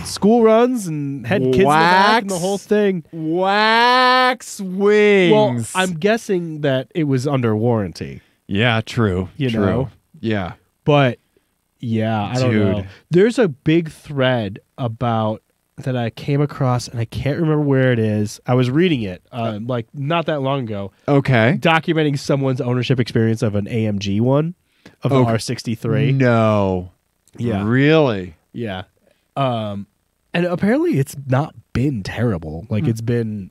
school runs and had kids in the back and the whole thing. Wax wings. Well, I'm guessing that it was under warranty. Yeah, true. You true. know? Yeah. But yeah, I don't know. Dude. There's a big thread about that I came across, and I can't remember where it is. I was reading it like not that long ago. Okay. Documenting someone's ownership experience of an AMG one, of an R63. No. Yeah. Really? Yeah. And apparently it's not been terrible. Like it's been,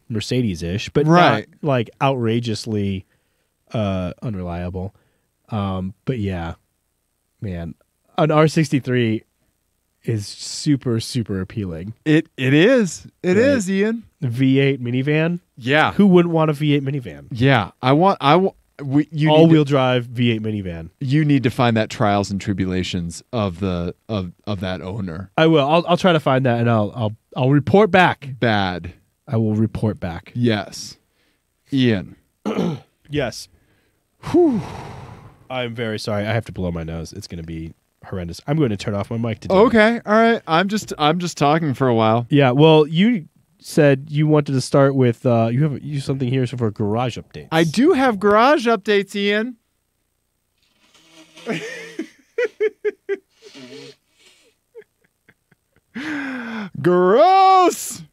Mercedes-ish, but right. not like outrageously unreliable. But yeah, man, an R63 is super, super appeal. It is. It is, Ian. V8 minivan. Yeah. Who wouldn't want a V8 minivan? Yeah. All-wheel drive V8 minivan. You need to find that trials and tribulations of that owner. I will. I'll try to find that, and I'll report back. Bad. I will report back. Yes. Ian. Yes. Whew. I'm very sorry. I have to blow my nose. It's going to be horrendous. I'm going to turn off my mic to do it. Okay. All right. I'm just talking for a while. Yeah. Well, you said you wanted to start with you have something here for garage updates. I do have garage updates, Ian. Gross.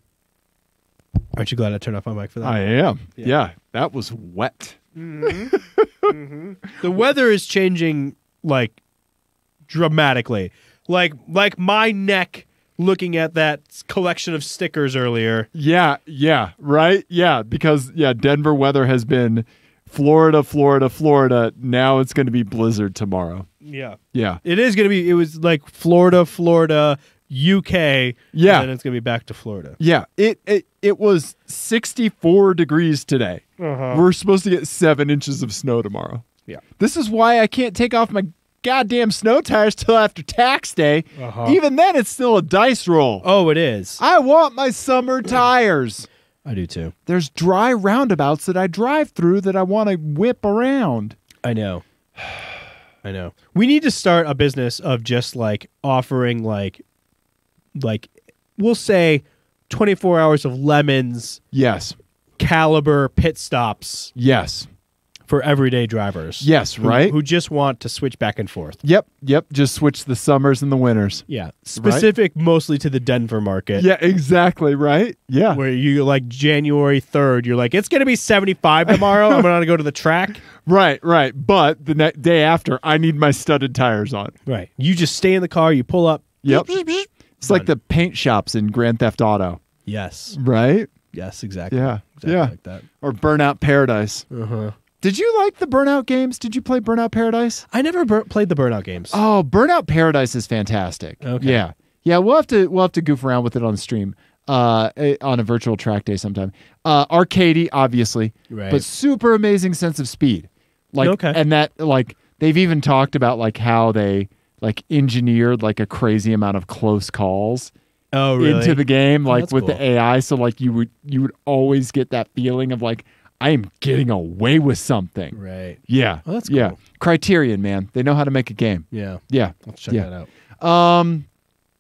Aren't you glad I turned off my mic for that? I am. Yeah, that was wet. Mm-hmm. The weather is changing like dramatically. Like my neck looking at that collection of stickers earlier. Yeah, right? Yeah, because Denver weather has been Florida, Florida, Florida. Now it's going to be blizzard tomorrow. Yeah. Yeah. It is going to be, it was like Florida, UK. Yeah. And then it's going to be back to Florida. Yeah. It was 64 degrees today. We're supposed to get 7 inches of snow tomorrow. Yeah. This is why I can't take off my goddamn snow tires till after tax day. Even then, it's still a dice roll. Oh, it is. I want my summer tires. I do too. There's dry roundabouts that I drive through that I want to whip around. I know. I know. We need to start a business of just like offering like we'll say 24 hours of lemons. Yes. Caliber pit stops. Yes. For everyday drivers. Yes, right? Who just want to switch back and forth. Yep. Just switch the summers and the winters. Yeah. Specific mostly to the Denver market. Yeah, exactly, right? Yeah. Where you like January 3rd, you're like, it's going to be 75 tomorrow. I'm going to go to the track. Right. But the day after, I need my studded tires on. Right. You just stay in the car, you pull up. Yep. It's like the paint shops in Grand Theft Auto. Yes. Right? Yes, exactly. Yeah. Exactly like that. Or Burnout Paradise. Did you like the Burnout games? Did you play Burnout Paradise? I never played the Burnout games. Oh, Burnout Paradise is fantastic. Okay. Yeah. We'll have to goof around with it on the stream, on a virtual track day sometime. Arcadey, obviously, right. But super amazing sense of speed. Like, okay. And that, like, they've even talked about like how they like engineered like a crazy amount of close calls. Oh, really? Into the game, like with cool. the AI. So like you would always get that feeling of like, I am getting away with something. Right. Yeah. Oh, that's cool. Yeah. Criterion, man. They know how to make a game. Yeah. Yeah. Let's check that out.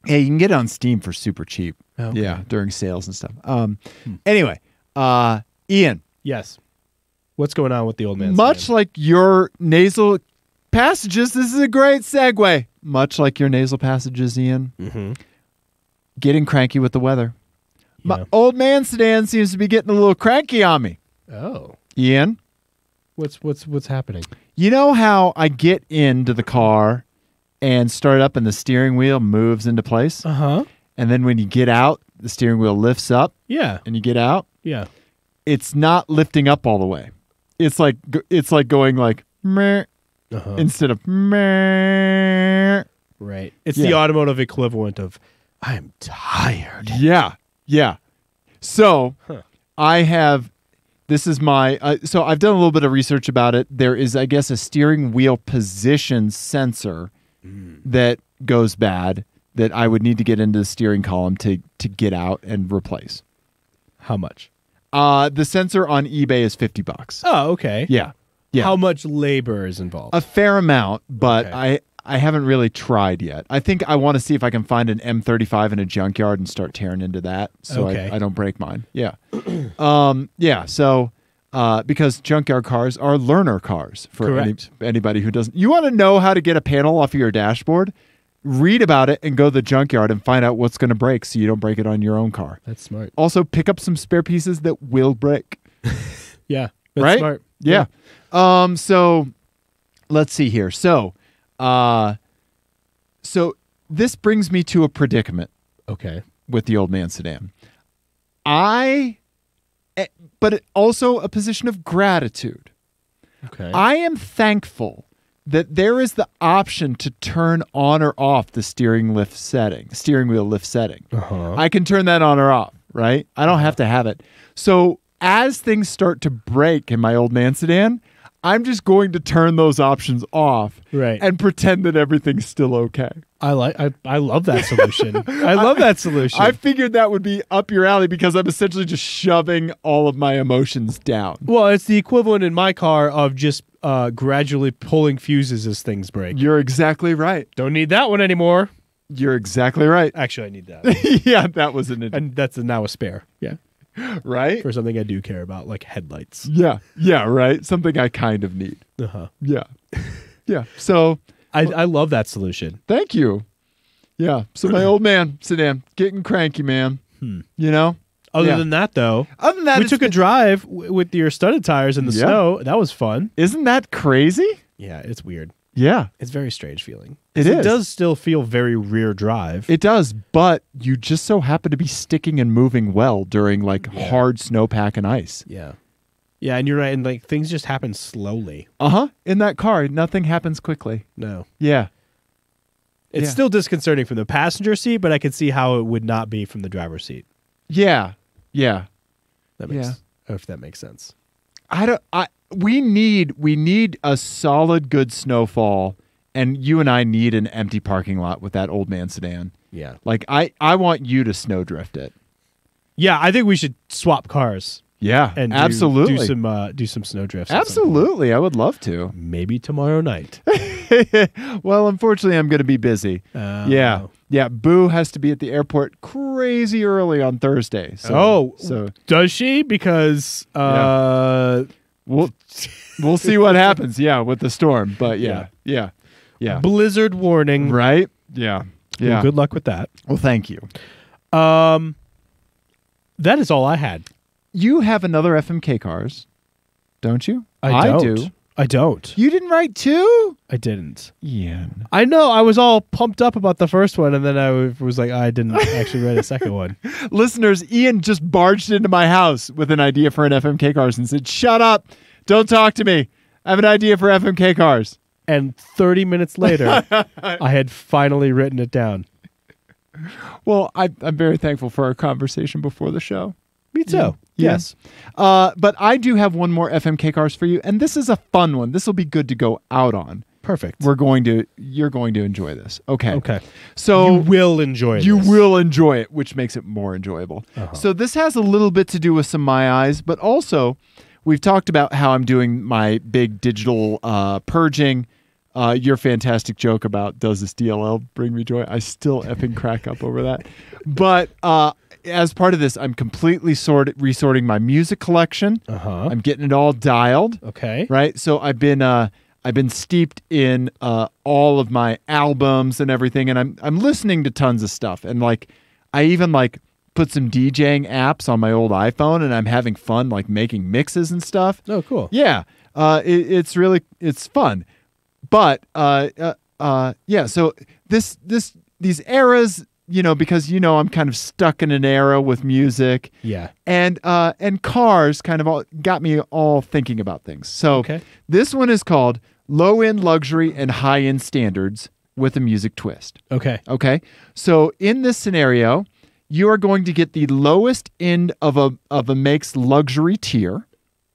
Yeah, you can get it on Steam for super cheap. Okay. Yeah, during sales and stuff. Anyway, Ian. Yes. What's going on with the old man? Much like your nasal passages, this is a great segue. Much like your nasal passages, Ian. Getting cranky with the weather. Yeah. My old man sedan seems to be getting a little cranky on me. Oh. Ian? What's happening? You know how I get into the car and start up and the steering wheel moves into place? Uh-huh. And then when you get out, the steering wheel lifts up. Yeah. And you get out. Yeah. It's not lifting up all the way. It's like going like meh instead of meh. Right. It's the automotive equivalent of I'm tired. Yeah. So this is my, so I've done a little bit of research about it. There is, I guess, a steering wheel position sensor that goes bad that I would need to get into the steering column to get out and replace. How much? The sensor on eBay is $50. Oh, okay. Yeah. How much labor is involved? A fair amount, but Okay. I haven't really tried yet. I think I want to see if I can find an M35 in a junkyard and start tearing into that so Okay. I don't break mine. Yeah. So because junkyard cars are learner cars for anybody who doesn't. You want to know how to get a panel off of your dashboard? Read about it and go to the junkyard and find out what's going to break so you don't break it on your own car. That's smart. Also, pick up some spare pieces that will break. Yeah. That's right? smart. Yeah. So let's see here. So this brings me to a predicament. Okay. With the old man sedan. But also a position of gratitude. Okay. I am thankful that there is the option to turn on or off the steering wheel lift setting. Uh-huh. I can turn that on or off, right? I don't have to have it. So as things start to break in my old man sedan, I'm just going to turn those options off and pretend that everything's still okay. I love that solution. I love that solution. I figured that would be up your alley because I'm essentially just shoving all of my emotions down. Well, it's the equivalent in my car of just gradually pulling fuses as things break. You're exactly right. Don't need that one anymore. You're exactly right. Actually, I need that. Yeah, that was and that's now a spare. Yeah. Right? For something I do care about, like headlights. Yeah, right. Something I kind of need. Uh-huh. Yeah. Yeah. So I love that solution. Thank you. Yeah. So my old man sedan, getting cranky, man. You know? Other than that, though, we took a drive with your studded tires in the snow. That was fun. Isn't that crazy? Yeah, it's weird. Yeah. It's a very strange feeling. It does still feel very rear drive. It does, but you just so happen to be sticking and moving well during like hard snowpack and ice. Yeah. Yeah, and you're right. And like things just happen slowly. In that car, nothing happens quickly. No. Yeah. It's still disconcerting from the passenger seat, but I could see how it would not be from the driver's seat. Yeah. Yeah. If that makes sense. We need a solid good snowfall, and you and I need an empty parking lot with that old man sedan. Yeah. Like I want you to snowdrift it. Yeah, I think we should swap cars. Yeah, And absolutely. do some snow drifts. Absolutely, I would love to. Maybe tomorrow night. Well, unfortunately, I'm going to be busy. Yeah. Boo has to be at the airport crazy early on Thursday. So does she? Because we'll see what happens. Yeah, with the storm. But yeah. Blizzard warning. Right? Yeah. Well, good luck with that. Well, thank you. That is all I had. You have another FMK cars, don't you? I do. I don't. You didn't write two? I didn't. Ian. I know. I was all pumped up about the first one, and then I was like, I didn't actually write a second one. Listeners, Ian just barged into my house with an idea for an FMK cars and said, "Shut up. Don't talk to me. I have an idea for FMK cars." And 30 minutes later, I had finally written it down. Well, I'm very thankful for our conversation before the show. Me too. Yeah. Yes. But I do have one more FMK cars for you, and this is a fun one. This will be good to go out on. Perfect. You're going to enjoy this. Okay. Okay. So you will enjoy it. You will enjoy it, which makes it more enjoyable. So this has a little bit to do with some My Eyes, but also we've talked about how I'm doing my big digital purging. Your fantastic joke about does this DLL bring me joy? I still effing crack up over that. But as part of this, I'm completely resorting my music collection. I'm getting it all dialed. Okay. Right. So I've been steeped in all of my albums and everything, and I'm listening to tons of stuff. And like, I even like put some DJing apps on my old iPhone, and I'm having fun like making mixes and stuff. Oh, cool. Yeah. It's fun. But so these eras, because I'm kind of stuck in an era with music. Yeah. And cars kind of all got me all thinking about things. So this one is called Low End Luxury and High End Standards with a Music Twist. Okay. Okay. So in this scenario, you are going to get the lowest end of a make's luxury tier.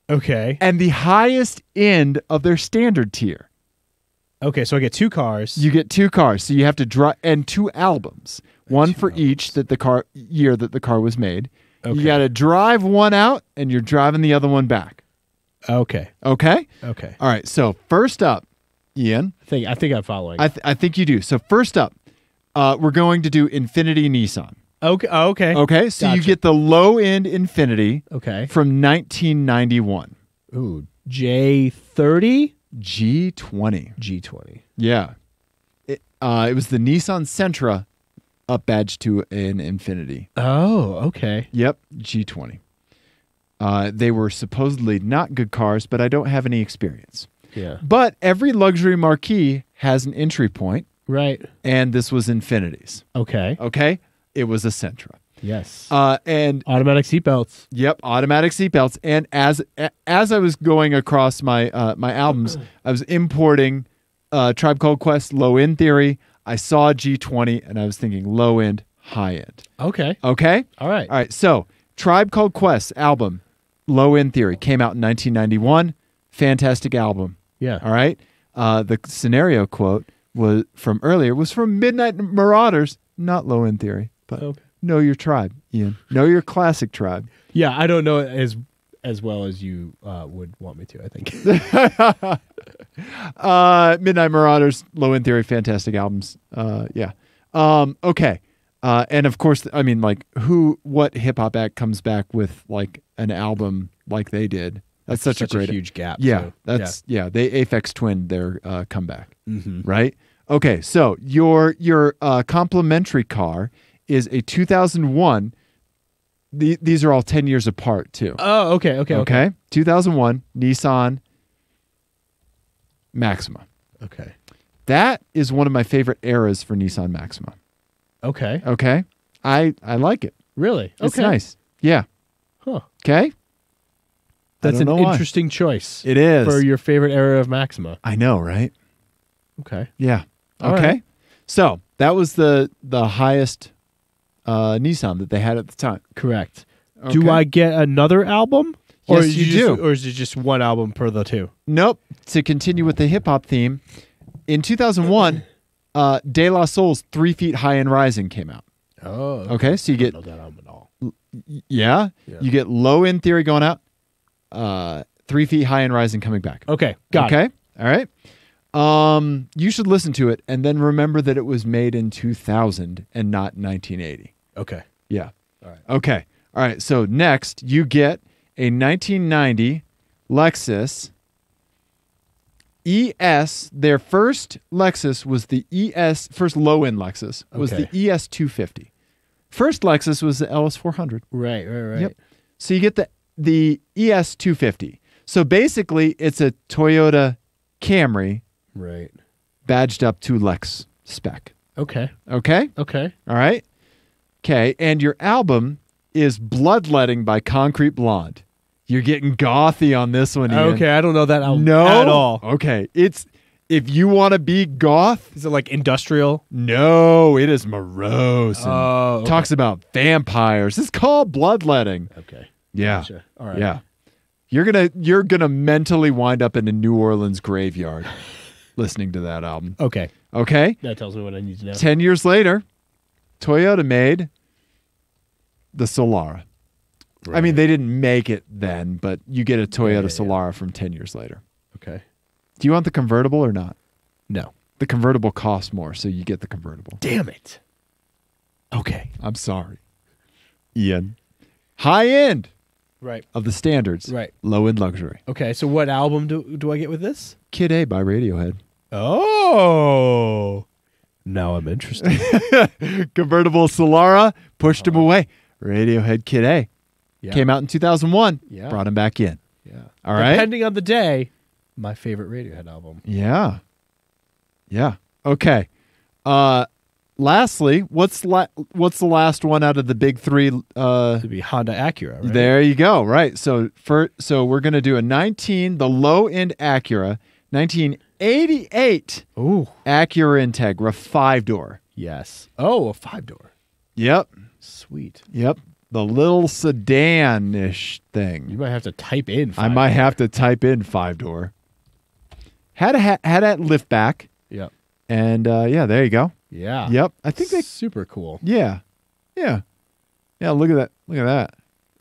Okay. And the highest end of their standard tier. Okay, so I get two cars. You get two cars, so you have to drive, and two albums, one for each year that the car was made. Okay. You got to drive one out, and you're driving the other one back. Okay. Okay. Okay. All right. So first up, Ian. I think I'm following. I think you do. So first up, we're going to do Infiniti Nissan. Okay. Okay. Okay. So you get the low end Infiniti. Okay. From 1991. Ooh, J30. G20. Yeah. It was the Nissan Sentra up badge to an Infiniti. Oh, okay. Yep, G20. They were supposedly not good cars, but I don't have any experience. Yeah. But every luxury marquee has an entry point. Right. And this was Infiniti's. Okay. Okay? It was a Sentra. Yes. And automatic seatbelts. Yep, automatic seatbelts. And as I was going across my my albums, I was importing Tribe Called Quest Low End Theory. I saw G20, and I was thinking low end, high end. Okay. Okay. All right. All right. So Tribe Called Quest album, Low End Theory, came out in 1991. Fantastic album. Yeah. All right. The scenario quote was from earlier was from Midnight Marauders, not Low End Theory, but. Okay. Know your tribe, Ian. Know your classic tribe. Yeah, I don't know it as well as you would want me to, I think. Midnight Marauders, Low End Theory, fantastic albums. Yeah. Okay. And of course, I mean, like, what hip hop act comes back with like an album like they did? That's such a huge gap. Yeah. So, they Aphex Twin their comeback. Right? Okay. So your complimentary car is a 2001 these are all 10 years apart too. Oh, okay. 2001 Nissan Maxima. Okay. That is one of my favorite eras for Nissan Maxima. Okay. Okay. I like it. Really? It's okay. nice. Yeah. Huh. Okay. That's I an don't know why. interesting choice. It is. For your favorite era of Maxima. I know, right? Okay. Yeah. All okay. right. So that was the highest Nissan that they had at the time. Correct. Okay. Do I get another album? Yes, is you it do. Or is it just one album per the two? Nope. To continue with the hip hop theme, in 2001, De La Soul's 3 Feet High and Rising came out. Oh. Okay, so you get I don't know that album at all. yeah, Yeah. you get Low End Theory going out, 3 Feet High and Rising coming back. Okay. Got it. Okay, all right. You should listen to it and then remember that it was made in 2000 and not 1980. Okay. Yeah. All right. Okay. All right. So next, you get a 1990 Lexus ES. Their first Lexus was the ES. First low-end Lexus was Okay. the ES 250. First Lexus was the LS 400. Right. Yep. So you get the ES 250. So basically, it's a Toyota Camry Right. badged up to Lex spec. Okay. Okay. Okay. All right. Okay. And your album is Bloodletting by Concrete Blonde. You're getting gothy on this one, Ian. Okay. I don't know that album No. at all. Okay. It's if you want to be goth, Is it like industrial? no, it is morose. And Oh. Okay. talks about vampires. It's called Bloodletting. Okay. Yeah. Gotcha. All right. Yeah. You're gonna mentally wind up in a New Orleans graveyard listening to that album. Okay. Okay? That tells me what I need to know. 10 years later, Toyota made the Solara. I mean, they didn't make it then, but you get a Toyota yeah. Solara from 10 years later. Okay. Do you want the convertible or not? No. The convertible costs more, so you get the convertible. Damn it. Okay. I'm sorry. Ian. High end Right. of the standards. Right. Low end luxury. Okay. So what album do I get with this? Kid A by Radiohead. Oh. Now I'm interested. Convertible Solara pushed him away. Radiohead Kid A. Yeah. Came out in 2001. Yeah. Brought him back in. Yeah. All right. Depending on the day, my favorite Radiohead album. Yeah. Yeah. Okay. Lastly, what's the last one out of the big three? To be Honda Acura, right? There you go. Right. So we're gonna do the low end Acura, 1988 Ooh. Acura Integra 5-door. Yes. Oh, a 5-door. Yep. Sweet. Yep. The little sedan-ish thing. You might have to type in 5-door. I might have to type in 5-door. Had a lift back, Yep. and yeah, there you go. Yeah. Yep. I think they. super cool. Yeah. Yeah. Yeah. Look at that. Look at that.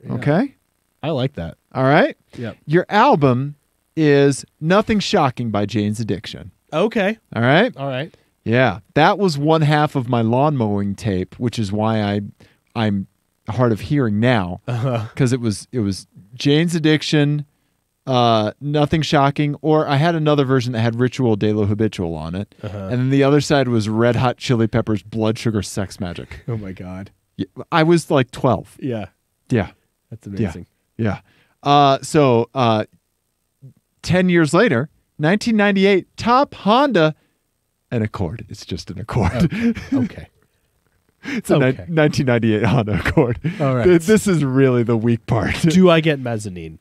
Yeah. Okay. I like that. All right. Yep. Your album is Nothing Shocking by Jane's Addiction. Okay. All right. All right. Yeah. That was one half of my lawn mowing tape, which is why I'm hard of hearing now, because it was Jane's Addiction, Nothing Shocking, or I had another version that had Ritual de lo Habitual on it, and then the other side was Red Hot Chili Peppers' Blood Sugar Sex Magic. Oh my God. Yeah, I was like 12. Yeah. Yeah. That's amazing. Yeah. 10 years later, 1998, top Honda, an Accord. It's just an Accord. Okay. It's a Okay. 1998 Honda Accord. All right. This is really the weak part. Do I get mezzanine?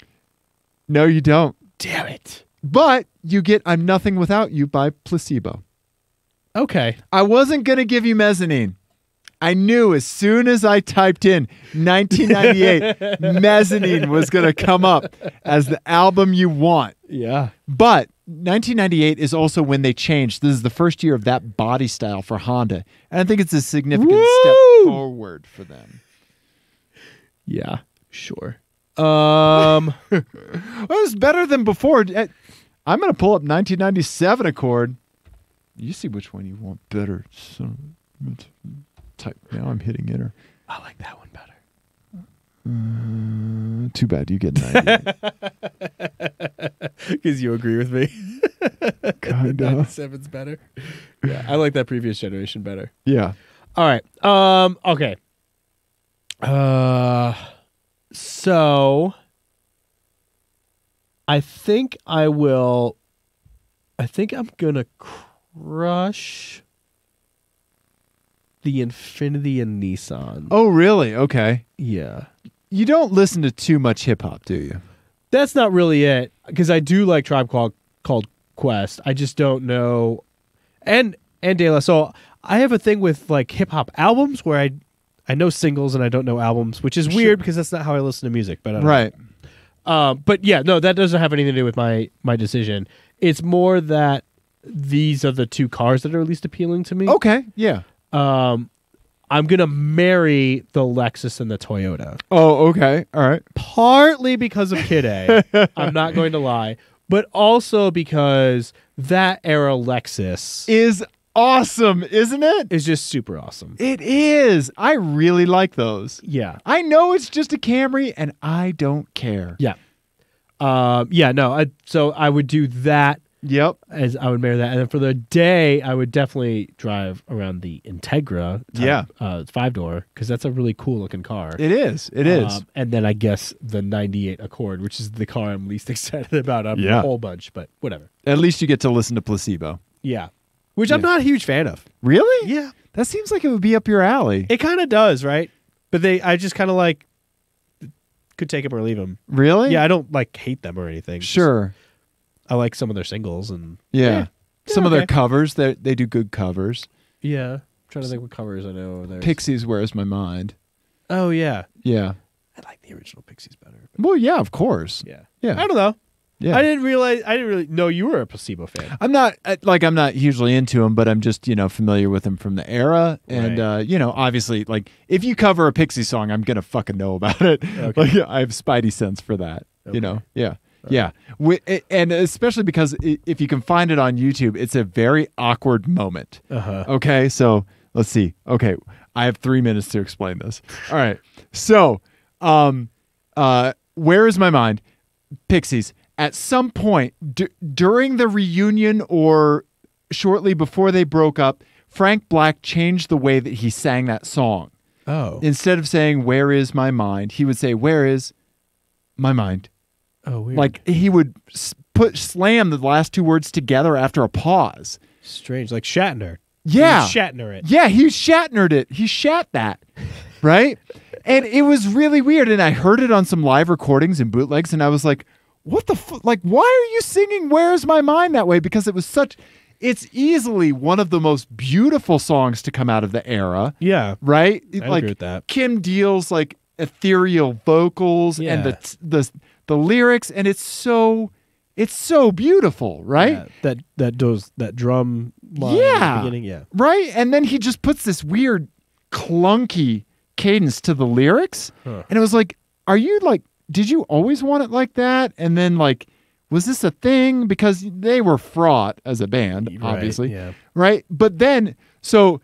No, you don't. Damn it. But you get I'm Nothing Without You by Placebo. Okay. I wasn't going to give you mezzanine. I knew as soon as I typed in 1998, mezzanine was going to come up as the album you want. Yeah. But 1998 is also when they changed. This is the first year of that body style for Honda. And I think it's a significant step forward for them. Yeah. Sure. Well, it was better than before. I'm going to pull up 1997 Accord. You see which one you want better. Type. Now I'm hitting enter. I like that one better. Too bad you get 98. Because you agree with me. Kind of. 97's better. Yeah. I like that previous generation better. Yeah. All right. Okay. So I think I'm gonna crush the Infiniti and Nissan. Oh, really? Okay. Yeah. You don't listen to too much hip hop, do you? That's not really it, because I do like Tribe Called Quest. I just don't know, and De La Soul. I have a thing with like hip hop albums where I know singles and I don't know albums, which is weird because that's not how I listen to music. But I don't right. But yeah, no, that doesn't have anything to do with my decision. It's more that these are the two cars that are least appealing to me. Okay. Yeah. I'm gonna marry the Lexus and the Toyota. Oh, okay. All right. Partly because of Kid A. I'm not going to lie, but also because that era Lexus Is awesome, isn't it? is just super awesome. It is. I really like those. Yeah. I know it's just a Camry, and I don't care. Yeah. So I would do that. Yep. As I would marry that, and then for the day, I would definitely drive around the Integra, 5-door, because that's a really cool looking car. It is. It is. And then I guess the '98 Accord, which is the car I'm least excited about. A whole bunch, but whatever. At least you get to listen to Placebo. Yeah, which I'm not a huge fan of. Really? Yeah, that seems like it would be up your alley. it kind of does, right? But I just kind of like could take them or leave them. Really? Yeah, I don't like hate them or anything. Sure. I like some of their singles and Some of their covers, they do good covers. Yeah. I'm trying to think what covers I know. Pixies, Where's My Mind? Oh yeah. Yeah. I like the original Pixies better. Well, yeah, of course. Yeah. Yeah. I don't know. Yeah. I didn't really know you were a Placebo fan. I'm not hugely into them, but I'm just, familiar with them from the era. And, obviously, like, if you cover a Pixie song, I'm going to fucking know about it. Okay. Like, I have spidey sense for that, Yeah. Yeah. And especially because if you can find it on YouTube, it's a very awkward moment. Uh-huh. Okay. So let's see. Okay. I have 3 minutes to explain this. All right. So, Where Is My Mind? Pixies. At some point during the reunion or shortly before they broke up, Frank Black changed the way that he sang that song. Oh. Instead of saying, Where Is My Mind? He would say, Where Is My Mind? Oh, weird. Like he would slam the last two words together after a pause. Strange. Like Shatner. Yeah. He Shatner it. Yeah, he Shatnered it. He shat that. Right? And it was really weird. And I heard it on some live recordings and bootlegs. And I was like, what the fuck? Like, why are you singing Where's My Mind that way? Because it's easily one of the most beautiful songs to come out of the era. Yeah. Right? I agree with that. Kim Deal's like ethereal vocals and the lyrics, and it's so beautiful, right? Yeah, that drum line at the beginning, right. And then he just puts this weird clunky cadence to the lyrics, and it was like, did you always want it like that? And then was this a thing? Because they were fraught as a band, obviously, right? But then so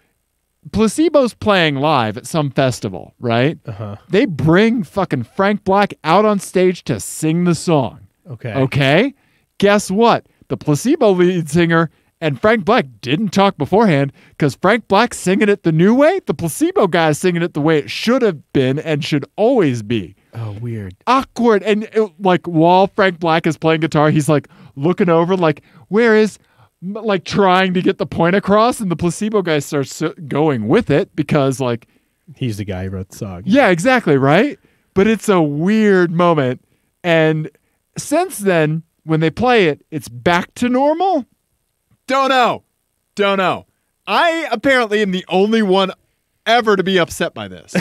Placebo's playing live at some festival, right? Uh-huh. They bring fucking Frank Black out on stage to sing the song. Okay? Guess what? The Placebo lead singer and Frank Black didn't talk beforehand because Frank Black's singing it the new way. The Placebo guy's singing it the way it should have been and should always be. Oh, weird. Awkward. And while Frank Black is playing guitar, he's looking over where is... trying to get the point across, and the Placebo guy starts going with it because he's the guy who wrote the song. Yeah, exactly, right? But it's a weird moment. And since then, when they play it, it's back to normal? Don't know. I apparently am the only one ever to be upset by this.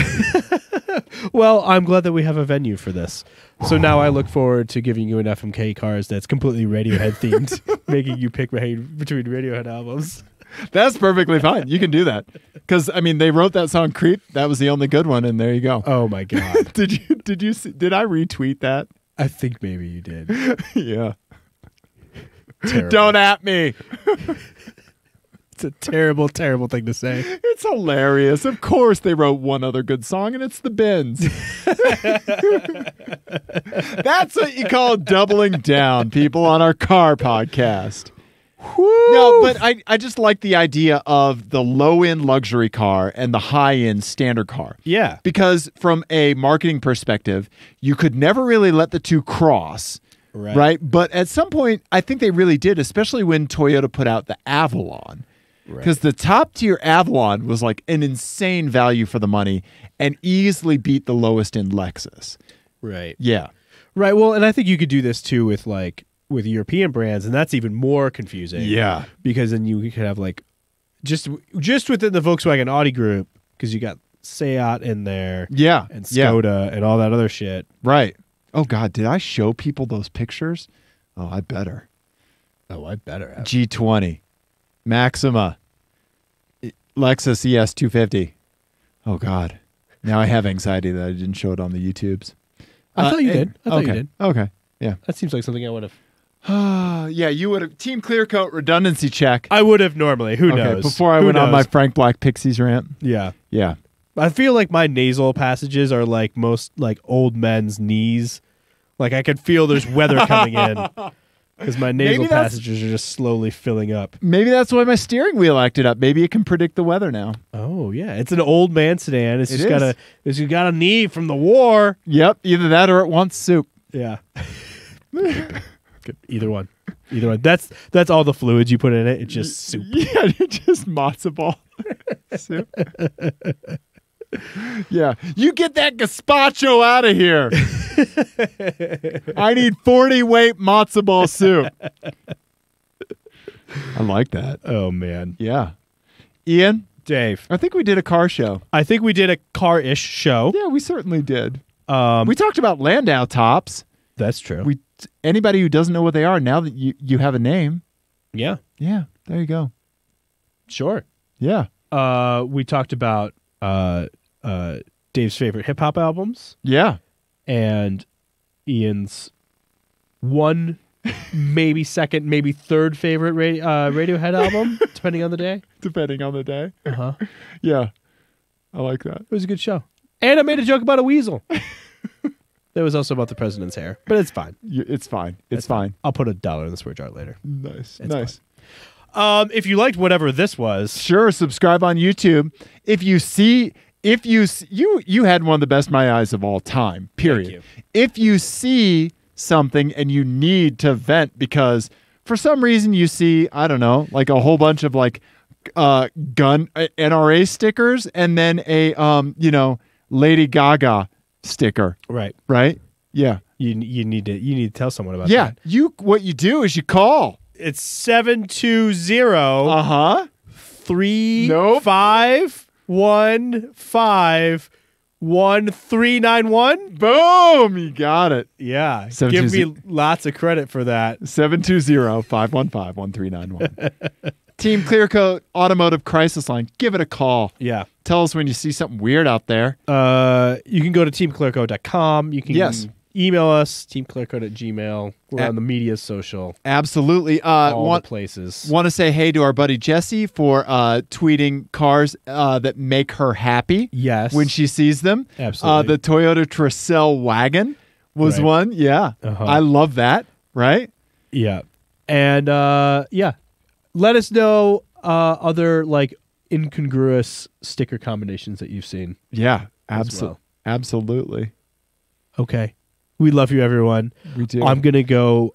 Well, I'm glad that we have a venue for this. So now I look forward to giving you an FMK cars that's completely Radiohead themed, making you pick between Radiohead albums. That's perfectly fine. You can do that. Because, they wrote that song Creep. That was the only good one, and there you go. Oh, my God. Did I retweet that? I think maybe you did. Yeah. Terrible. Don't at me. It's a terrible, terrible thing to say. It's hilarious. Of course they wrote one other good song, and it's the Bins. That's what you call doubling down, people, on our car podcast. No, but I just like the idea of the low-end luxury car and the high-end standard car. Yeah. Because from a marketing perspective, you could never really let the two cross, right? But at some point, I think they really did, especially when Toyota put out the Avalon. Because the top-tier Avalon was like an insane value for the money and easily beat the lowest-end Lexus. Right. Yeah. Right. Well, and I think you could do this, too, with European brands, and that's even more confusing. Yeah. Because then you could have like just within the Volkswagen Audi group, because you got Seat in there, and Skoda and all that other shit. Right. Oh God, did I show people those pictures? Oh, I better. G20, Maxima, Lexus ES 250. Oh God, now I have anxiety that I didn't show it on the YouTubes. I thought you did. Okay. Yeah. That seems like something I would have. Yeah, you would have. Team ClearCoat redundancy check. I would have normally. Who knows? Before I went on my Frank Black Pixies rant. Yeah. Yeah. I feel like my nasal passages are like most like old men's knees. Like I could feel there's weather coming in because my nasal passages are just slowly filling up. Maybe that's why my steering wheel acted up. Maybe it can predict the weather now. Oh yeah, it's an old man sedan. It's got a knee from the war. Yep, either that or it wants soup. Yeah. Either one. That's all the fluids you put in it. It's just soup. Yeah, just matzo ball soup. Yeah, you get that gazpacho out of here. I need 40 weight matzo ball soup. I like that. Oh man. Yeah. Ian, Dave, I think we did a car show. I think we did a car-ish show. Yeah, we certainly did. We talked about Landau Tops. That's true. Anybody who doesn't know what they are, now that you have a name. Yeah. Yeah, there you go. Sure. Yeah. We talked about Dave's favorite hip hop albums. Yeah. And Ian's one, maybe second, maybe third favorite Radiohead album, depending on the day. Depending on the day. Uh-huh. Yeah. I like that. It was a good show. And I made a joke about a weasel. That was also about the president's hair, but it's fine. It's fine. It's fine. I'll put $1 in the swear jar later. Nice. It's nice. Fine. If you liked whatever this was, sure, subscribe on YouTube. If you had one of the best My Eyes of all time, period. Thank you. If you see something and you need to vent because for some reason you see, I don't know, like a whole bunch of like gun NRA stickers and then a Lady Gaga sticker. Right? Yeah. You need to tell someone about that. Yeah. What you do is you call. It's 720 35151391. Boom! You got it. Yeah. Give me lots of credit for that. 720-515-1391. Team ClearCoat Automotive Crisis Line. Give it a call. Yeah. Tell us when you see something weird out there. You can go to teamclearcoat.com. You can email us, teamclearcoat@gmail. We're on the media social. Absolutely. All the places. Want to say hey to our buddy Jessie for tweeting cars that make her happy. Yes. When she sees them. Absolutely. The Toyota Tercel wagon was one. Yeah. Uh-huh. I love that. Right? Yeah. And let us know other like incongruous sticker combinations that you've seen. Yeah. Well. Absolutely. Okay. We love you, everyone. We do. I'm going to go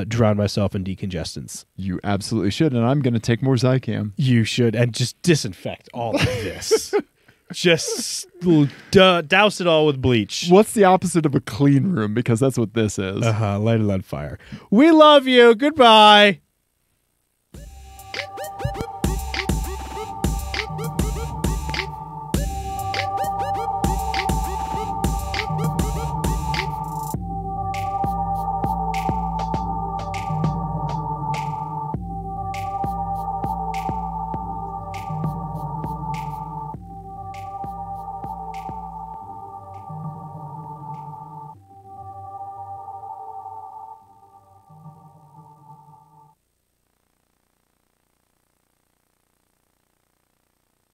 drown myself in decongestants. You absolutely should, and I'm going to take more Zycam. You should, and just disinfect all of this. Just douse it all with bleach. What's the opposite of a clean room? Because that's what this is. Light it on fire. We love you. Goodbye.